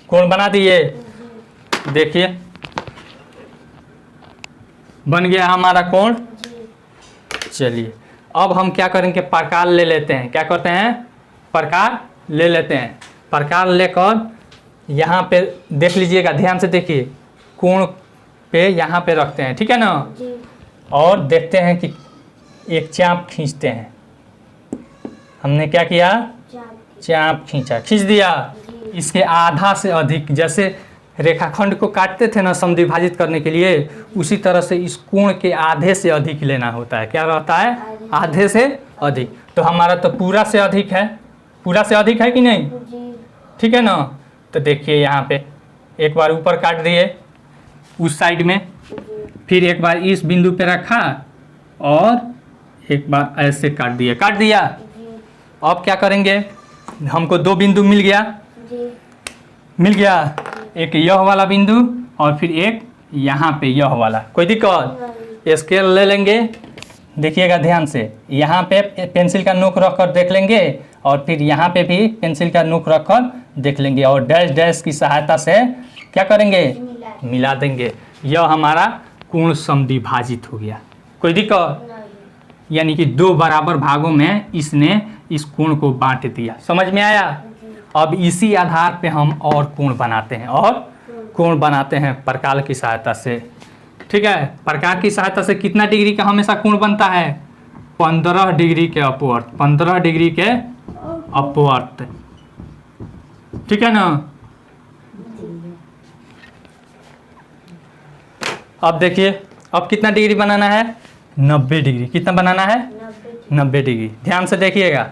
कोण बना दिए। देखिए बन गया हमारा कोण। चलिए अब हम क्या करेंगे, प्रकार ले लेते हैं। क्या करते हैं? प्रकार ले लेते हैं। प्रकार लेकर यहाँ पे देख लीजिएगा, ध्यान से देखिए, कोण पे यहाँ पे रखते हैं। ठीक है ना? और देखते हैं कि एक चाप खींचते हैं। हमने क्या किया? चाप खींचा, खींच दिया। इसके आधा से अधिक, जैसे रेखाखंड को काटते थे ना समद्विभाजित करने के लिए, उसी तरह से इस कोण के आधे से अधिक लेना होता है। क्या रहता है? आधे से अधिक। तो हमारा तो पूरा से अधिक है। पूरा से अधिक है कि नहीं? ठीक है ना? तो देखिए यहाँ पे एक बार ऊपर काट दिए उस साइड में, फिर एक बार इस बिंदु पे रखा और एक बार ऐसे काट दिया। काट दिया। अब क्या करेंगे, हमको दो बिंदु मिल गया। मिल गया, एक यह वाला बिंदु और फिर एक यहाँ पे यह वाला। कोई दिक्कत? स्केल ले लेंगे, देखिएगा ध्यान से, यहाँ पे पेंसिल का नोक रख कर देख लेंगे और फिर यहाँ पे भी पेंसिल का नोक रख कर देख लेंगे और डैश डैश की सहायता से क्या करेंगे, मिला देंगे। यह हमारा कोण समद्विभाजित हो गया। कोई दिक्कत? यानी कि दो बराबर भागों में इसने इस कोण को बांट दिया। समझ में आया? अब इसी आधार पे हम और कोण बनाते हैं और कोण बनाते हैं प्रकार की सहायता से। ठीक है, प्रकार की सहायता से कितना डिग्री का हमेशा कोण बनता है? 15 डिग्री के अपवर्त, 15 डिग्री के अपवर्त। ठीक है ना? अब देखिए, अब कितना डिग्री बनाना है? 90 डिग्री। कितना बनाना है? 90 डिग्री। ध्यान से देखिएगा,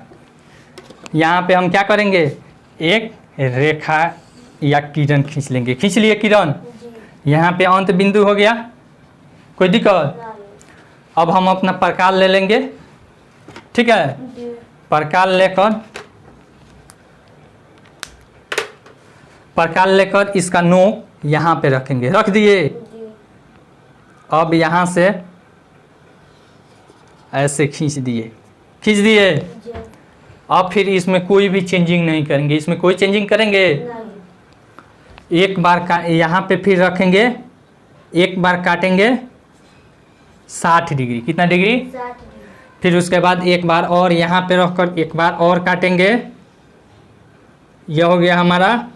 यहाँ पे हम क्या करेंगे, एक रेखा या किरण खींच लेंगे। खींच लिए किरण, यहाँ पे अंत बिंदु हो गया। कोई दिक्कत? अब हम अपना प्रकार ले लेंगे। ठीक है, प्रकार लेकर इसका नोक यहाँ पे रखेंगे। रख दिए। अब यहाँ से ऐसे खींच दिए। अब फिर इसमें कोई भी चेंजिंग नहीं करेंगे। इसमें कोई चेंजिंग करेंगे? एक बार का यहाँ पे फिर रखेंगे, एक बार काटेंगे 60 डिग्री। कितना डिग्री? 60 फिर उसके बाद एक बार और यहाँ पे रखकर एक बार और काटेंगे। यह हो गया हमारा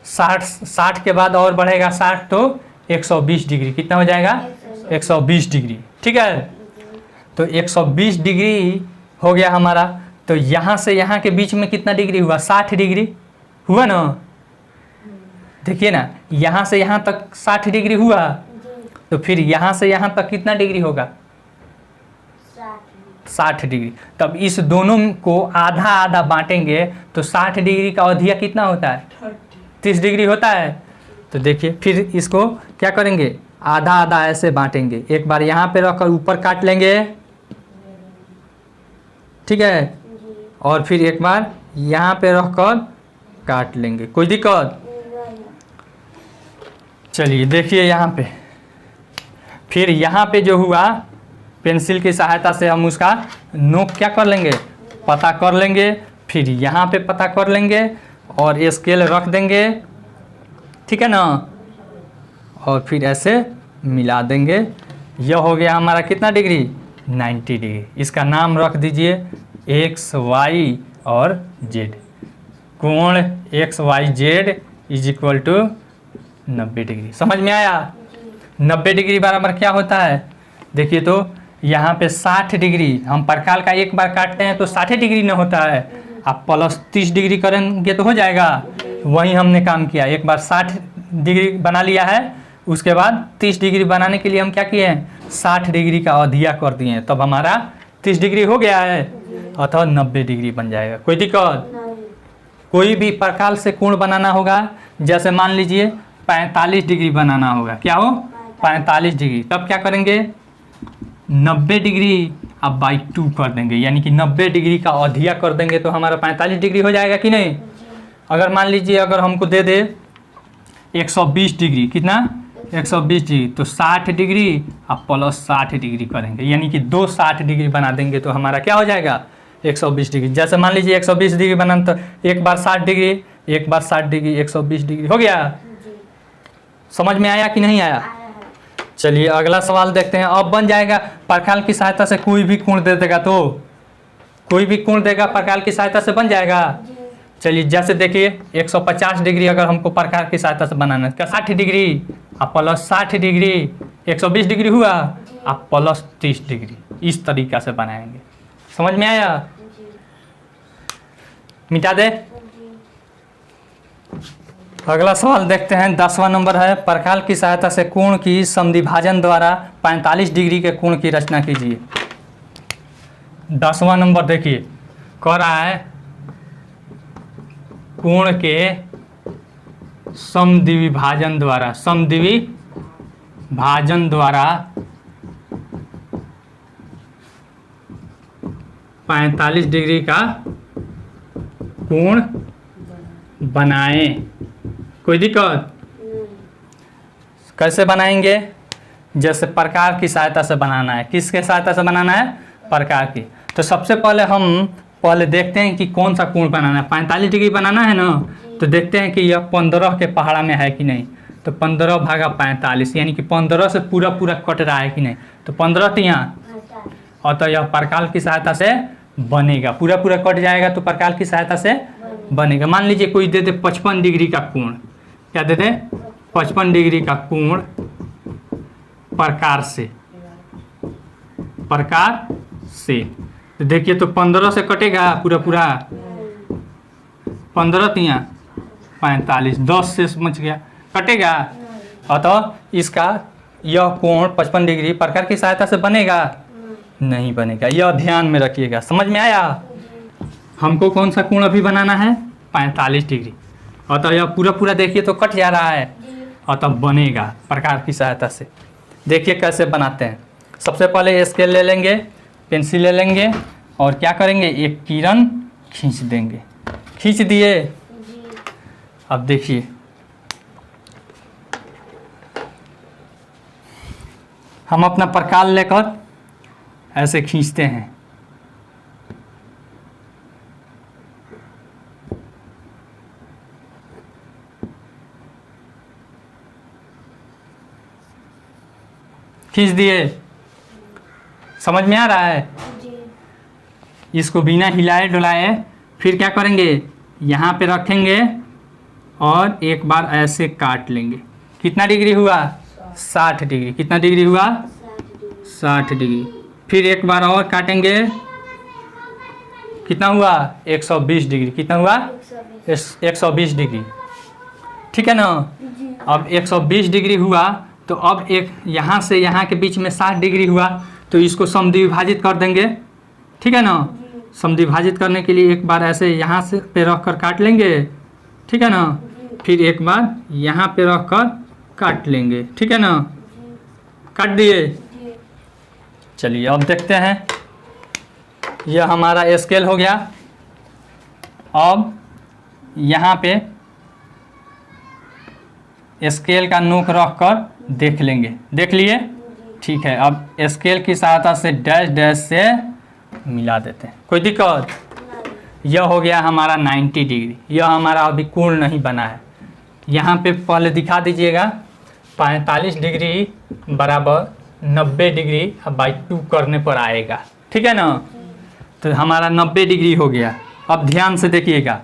60 के बाद और बढ़ेगा 60 तो 120 डिग्री। कितना हो जाएगा? 120 डिग्री। ठीक है, तो 120 डिग्री हो गया हमारा। तो यहाँ से यहाँ के बीच में कितना डिग्री हुआ? 60 डिग्री हुआ ना? देखिए ना, यहाँ से यहाँ तक 60 डिग्री हुआ, तो फिर यहाँ से यहाँ तक कितना डिग्री होगा? 60 डिग्री। तब इस दोनों को आधा आधा बांटेंगे तो 60 डिग्री का अवधिया कितना होता है? 30 डिग्री होता है। तो देखिए, फिर इसको क्या करेंगे, आधा आधा ऐसे बांटेंगे। एक बार यहाँ पे रखकर ऊपर काट लेंगे। ठीक है, और फिर एक बार यहाँ पे रखकर काट लेंगे। कोई दिक्कत? चलिए देखिए यहाँ पे, फिर यहाँ पे जो हुआ, पेंसिल की सहायता से हम उसका नोक क्या कर लेंगे, पता कर लेंगे। फिर यहाँ पे पता कर लेंगे और स्केल रख देंगे। ठीक है ना? और फिर ऐसे मिला देंगे। यह हो गया हमारा कितना डिग्री? 90 डिग्री। इसका नाम रख दीजिए एक्स वाई और जेड। कोण X Y Z is equal to 90 degree. समझ में आया? 90 डिग्री बराबर क्या होता है? देखिए, तो यहाँ पे 60 डिग्री, हम प्रकार का एक बार काटते हैं तो 60 डिग्री न होता है। आप प्लस 30 डिग्री करेंगे तो हो जाएगा। वही हमने काम किया, एक बार 60 डिग्री बना लिया है। उसके बाद 30 डिग्री बनाने के लिए हम क्या किए हैं, 60 डिग्री का अवधिया कर दिए हैं। तब हमारा 30 डिग्री हो गया है, अतः 90 डिग्री बन जाएगा। कोई दिक्कत? कोई भी प्रकार से कोण बनाना होगा, जैसे मान लीजिए 45 डिग्री बनाना होगा। क्या हो? 45 डिग्री। तब क्या करेंगे, 90 डिग्री अब बाई 2 कर देंगे, यानी कि 90 डिग्री का अवधिया कर देंगे तो हमारा 45 डिग्री हो जाएगा कि नहीं? अगर मान लीजिए अगर हमको दे दे 120 डिग्री, कितना? 120 डिग्री, तो 60 डिग्री अब प्लस 60 डिग्री करेंगे, यानी कि 2 60 डिग्री बना देंगे तो हमारा क्या हो जाएगा, 120 डिग्री। जैसे मान लीजिए 120 डिग्री बनाना, तो एक बार 60 डिग्री, एक बार 60 डिग्री, 120 डिग्री हो गया। समझ में आया कि नहीं आया? चलिए अगला सवाल देखते हैं। अब बन जाएगा, प्रकार की सहायता से कोई भी कोण दे देगा, तो कोई भी कोण देगा प्रकार की सहायता से बन जाएगा। चलिए जैसे देखिए 150 डिग्री अगर हमको प्रकार की सहायता से बनाना है, 60 डिग्री अब प्लस 60 डिग्री, 120 डिग्री हुआ, अब प्लस 30 डिग्री, इस तरीका से बनाएंगे। समझ में आया? मिटा दे। अगला सवाल देखते हैं, 10वां नंबर है, प्रकार की सहायता से कोण की समद्विभाजन द्वारा 45 डिग्री के कोण की रचना कीजिए। 10वां नंबर देखिए, कह रहा है कोण के समद्विभाजन द्वारा 45 डिग्री का कोण बनाएं। कोई दिक्कत? कैसे बनाएंगे? जैसे प्रकार की सहायता से बनाना है। किसके सहायता से बनाना है? प्रकार की। तो सबसे पहले हम देखते हैं कि कौन सा कोण बनाना है। 45 डिग्री बनाना है ना, तो देखते हैं कि यह 15 के पहाड़ा में है कि नहीं। तो 15 भागा 45 यानी कि 15 से पूरा पूरा कट रहा है कि नहीं। तो 15 तो यहाँ, और तो यह प्रकार की सहायता से बनेगा, पूरा पूरा कट जाएगा तो प्रकार की सहायता से बनेगा। मान लीजिए कोई दे दे 55 डिग्री का कोण, क्या दे दे? 55 डिग्री का कोण प्रकार से, तो देखिए तो 15 से कटेगा पूरा पूरा, 15 तिया 45, 10 से समझ गया कटेगा। अतः इसका यह कोण 55 डिग्री प्रकार की सहायता से बनेगा? नहीं बनेगा। यह ध्यान में रखिएगा। समझ में आया? हमको कौन सा कोण अभी बनाना है? 45 डिग्री। अतः यह पूरा पूरा देखिए तो कट जा रहा है, अतः बनेगा प्रकार की सहायता से। देखिए कैसे बनाते हैं। सबसे पहले स्केल ले लेंगे, पेंसिल ले लेंगे और क्या करेंगे? एक किरण खींच देंगे। खींच दिए। अब देखिए हम अपना प्रकार लेकर ऐसे खींचते हैं। खींच दिए। समझ में आ रहा है? इसको बिना हिलाए डुलाए फिर क्या करेंगे? यहाँ पे रखेंगे और एक बार ऐसे काट लेंगे। कितना डिग्री हुआ? 60 डिग्री। कितना डिग्री हुआ? 60 डिग्री। फिर एक बार और काटेंगे। कितना हुआ? 120 डिग्री। कितना हुआ? 120 डिग्री। ठीक है ना? अब 120 डिग्री हुआ तो अब एक यहाँ से यहाँ के बीच में 60 डिग्री हुआ, तो इसको समद्विभाजित कर देंगे। ठीक है ना? समद्विभाजित करने के लिए एक बार ऐसे यहाँ से पे रख कर काट लेंगे। ठीक है ना? फिर एक बार यहाँ पे रख कर काट लेंगे। ठीक है ना? काट दिए। चलिए अब देखते हैं। यह हमारा स्केल हो गया। अब यहाँ पे स्केल का नोक रख कर देख लेंगे। देख लिए? ठीक है। अब स्केल की सहायता से डैश डैश से मिला देते हैं। कोई दिक्कत? यह हो गया हमारा 90 डिग्री। यह हमारा अभी कोण नहीं बना है। यहाँ पे पहले दिखा दीजिएगा। 45 डिग्री बराबर 90 डिग्री बाई 2 करने पर आएगा। ठीक है ना? तो हमारा 90 डिग्री हो गया। अब ध्यान से देखिएगा।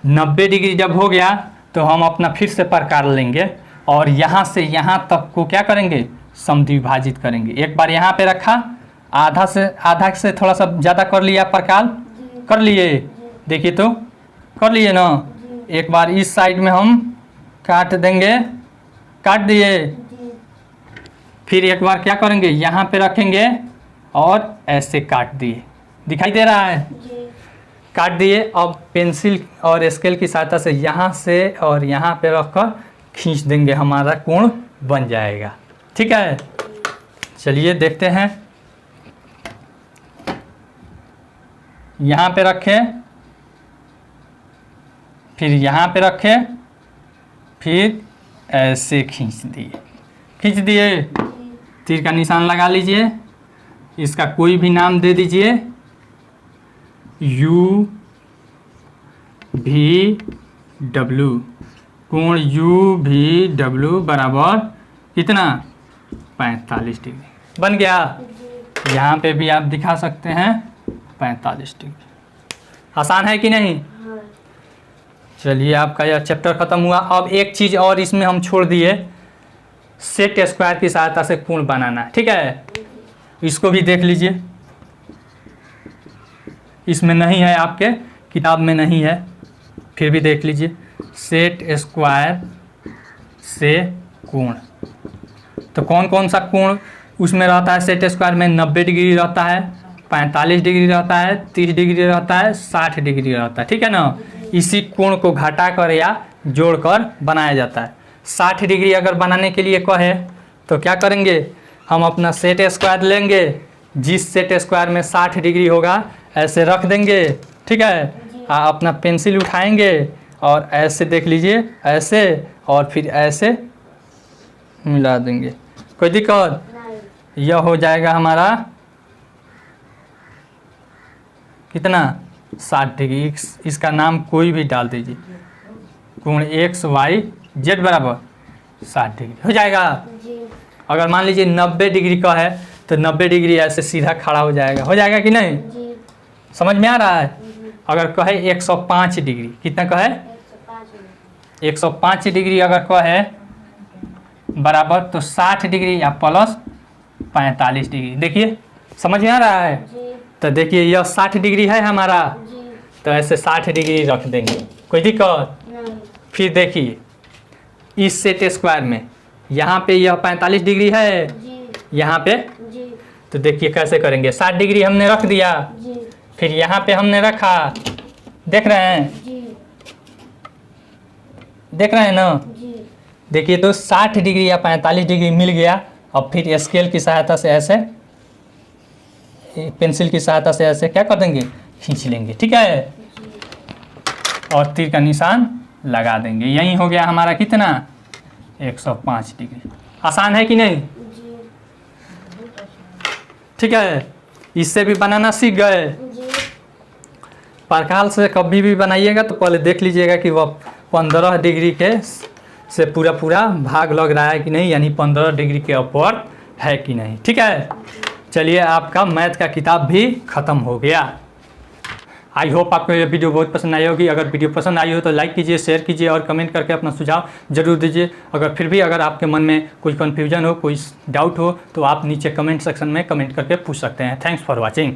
90 डिग्री जब हो गया तो हम अपना फिर से प्रकार लेंगे और यहाँ से यहाँ तक को क्या करेंगे? समद्विभाजित करेंगे। एक बार यहाँ पे रखा, आधा से थोड़ा सा ज़्यादा कर लिया प्रकार, कर लिए। देखिए तो कर लिए ना? एक बार इस साइड में हम काट देंगे, काट दिए। फिर एक बार क्या करेंगे? यहाँ पे रखेंगे और ऐसे काट दिए। दिखाई दे रहा है? काट दिए। अब पेंसिल और स्केल की सहायता से यहाँ से और यहाँ पे रखकर खींच देंगे, हमारा कोण बन जाएगा। ठीक है? चलिए देखते हैं। यहाँ पे रखें, फिर यहाँ पे रखें, फिर ऐसे खींच दिए। खींच दिए। तीर का निशान लगा लीजिए। इसका कोई भी नाम दे दीजिए। U V W। कोण U V W बराबर कितना? 45 डिग्री। बन गया? यहाँ पे भी आप दिखा सकते हैं 45 डिग्री। आसान है कि नहीं? चलिए आपका यह चैप्टर खत्म हुआ। अब एक चीज़ और इसमें हम छोड़ दिए, सेट स्क्वायर की सहायता से कोण बनाना। ठीक है? इसको भी देख लीजिए। इसमें नहीं है, आपके किताब में नहीं है, फिर भी देख लीजिए। सेट स्क्वायर से कोण, तो कौन कौन सा कोण उसमें रहता है? सेट स्क्वायर में 90 डिग्री रहता है, 45 डिग्री रहता है, 30 डिग्री रहता है, 60 डिग्री रहता है। ठीक है ना? इसी कोण को घटाकर या जोड़कर बनाया जाता है। 60 डिग्री अगर बनाने के लिए कहे तो क्या करेंगे? हम अपना सेट स्क्वायर लेंगे, जिस सेट स्क्वायर में 60 डिग्री होगा ऐसे रख देंगे। ठीक है? अपना पेंसिल उठाएंगे और ऐसे देख लीजिए, ऐसे, और फिर ऐसे मिला देंगे। कोई दिक्कत? नहीं। यह हो जाएगा हमारा कितना 60 डिग्री। इसका नाम कोई भी डाल दीजिए, कोण एक्स वाई जेड बराबर 60 डिग्री हो जाएगा। जी। अगर मान लीजिए 90 डिग्री का है तो 90 डिग्री ऐसे सीधा खड़ा हो जाएगा कि नहीं? जी। समझ में आ रहा है? अगर कहे 105 डिग्री, कितना कहे? 105 डिग्री अगर कहे बराबर तो 60 डिग्री या प्लस 45 डिग्री। देखिए समझ में आ रहा है? जी। तो देखिए यह 60 डिग्री है हमारा, जी। तो ऐसे 60 डिग्री रख देंगे, कोई दिक्कत? नहीं। फिर देखिए इस सेट स्क्वायर में यहाँ पे यह 45 डिग्री है, जी। यहाँ पे, जी। तो देखिए कैसे करेंगे। 60 डिग्री हमने रख दिया, जी। फिर यहाँ पे हमने रखा, देख रहे हैं? जी। देख रहे हैं ना? जी। देखिए तो 60 डिग्री या 45 डिग्री मिल गया। अब फिर स्केल की सहायता से ऐसे, पेंसिल की सहायता से ऐसे क्या कर देंगे, खींच लेंगे, ठीक है? और तीर का निशान लगा देंगे। यही हो गया हमारा कितना 105 डिग्री। आसान है कि नहीं? जी। ठीक है, इससे भी बनाना सीख गए। जी। परकाल से कभी भी बनाइएगा तो पहले देख लीजिएगा कि वह 15 डिग्री के से पूरा भाग लग रहा है कि नहीं, यानी 15 डिग्री के ऊपर है कि नहीं। ठीक है, चलिए आपका मैथ का किताब भी ख़त्म हो गया। आई होप आपको ये वीडियो बहुत पसंद आई होगी। अगर वीडियो पसंद आई हो तो लाइक कीजिए, शेयर कीजिए और कमेंट करके अपना सुझाव जरूर दीजिए। अगर फिर भी अगर आपके मन में कोई कन्फ्यूजन हो, कोई डाउट हो तो आप नीचे कमेंट सेक्शन में कमेंट करके पूछ सकते हैं। Thanks for watching.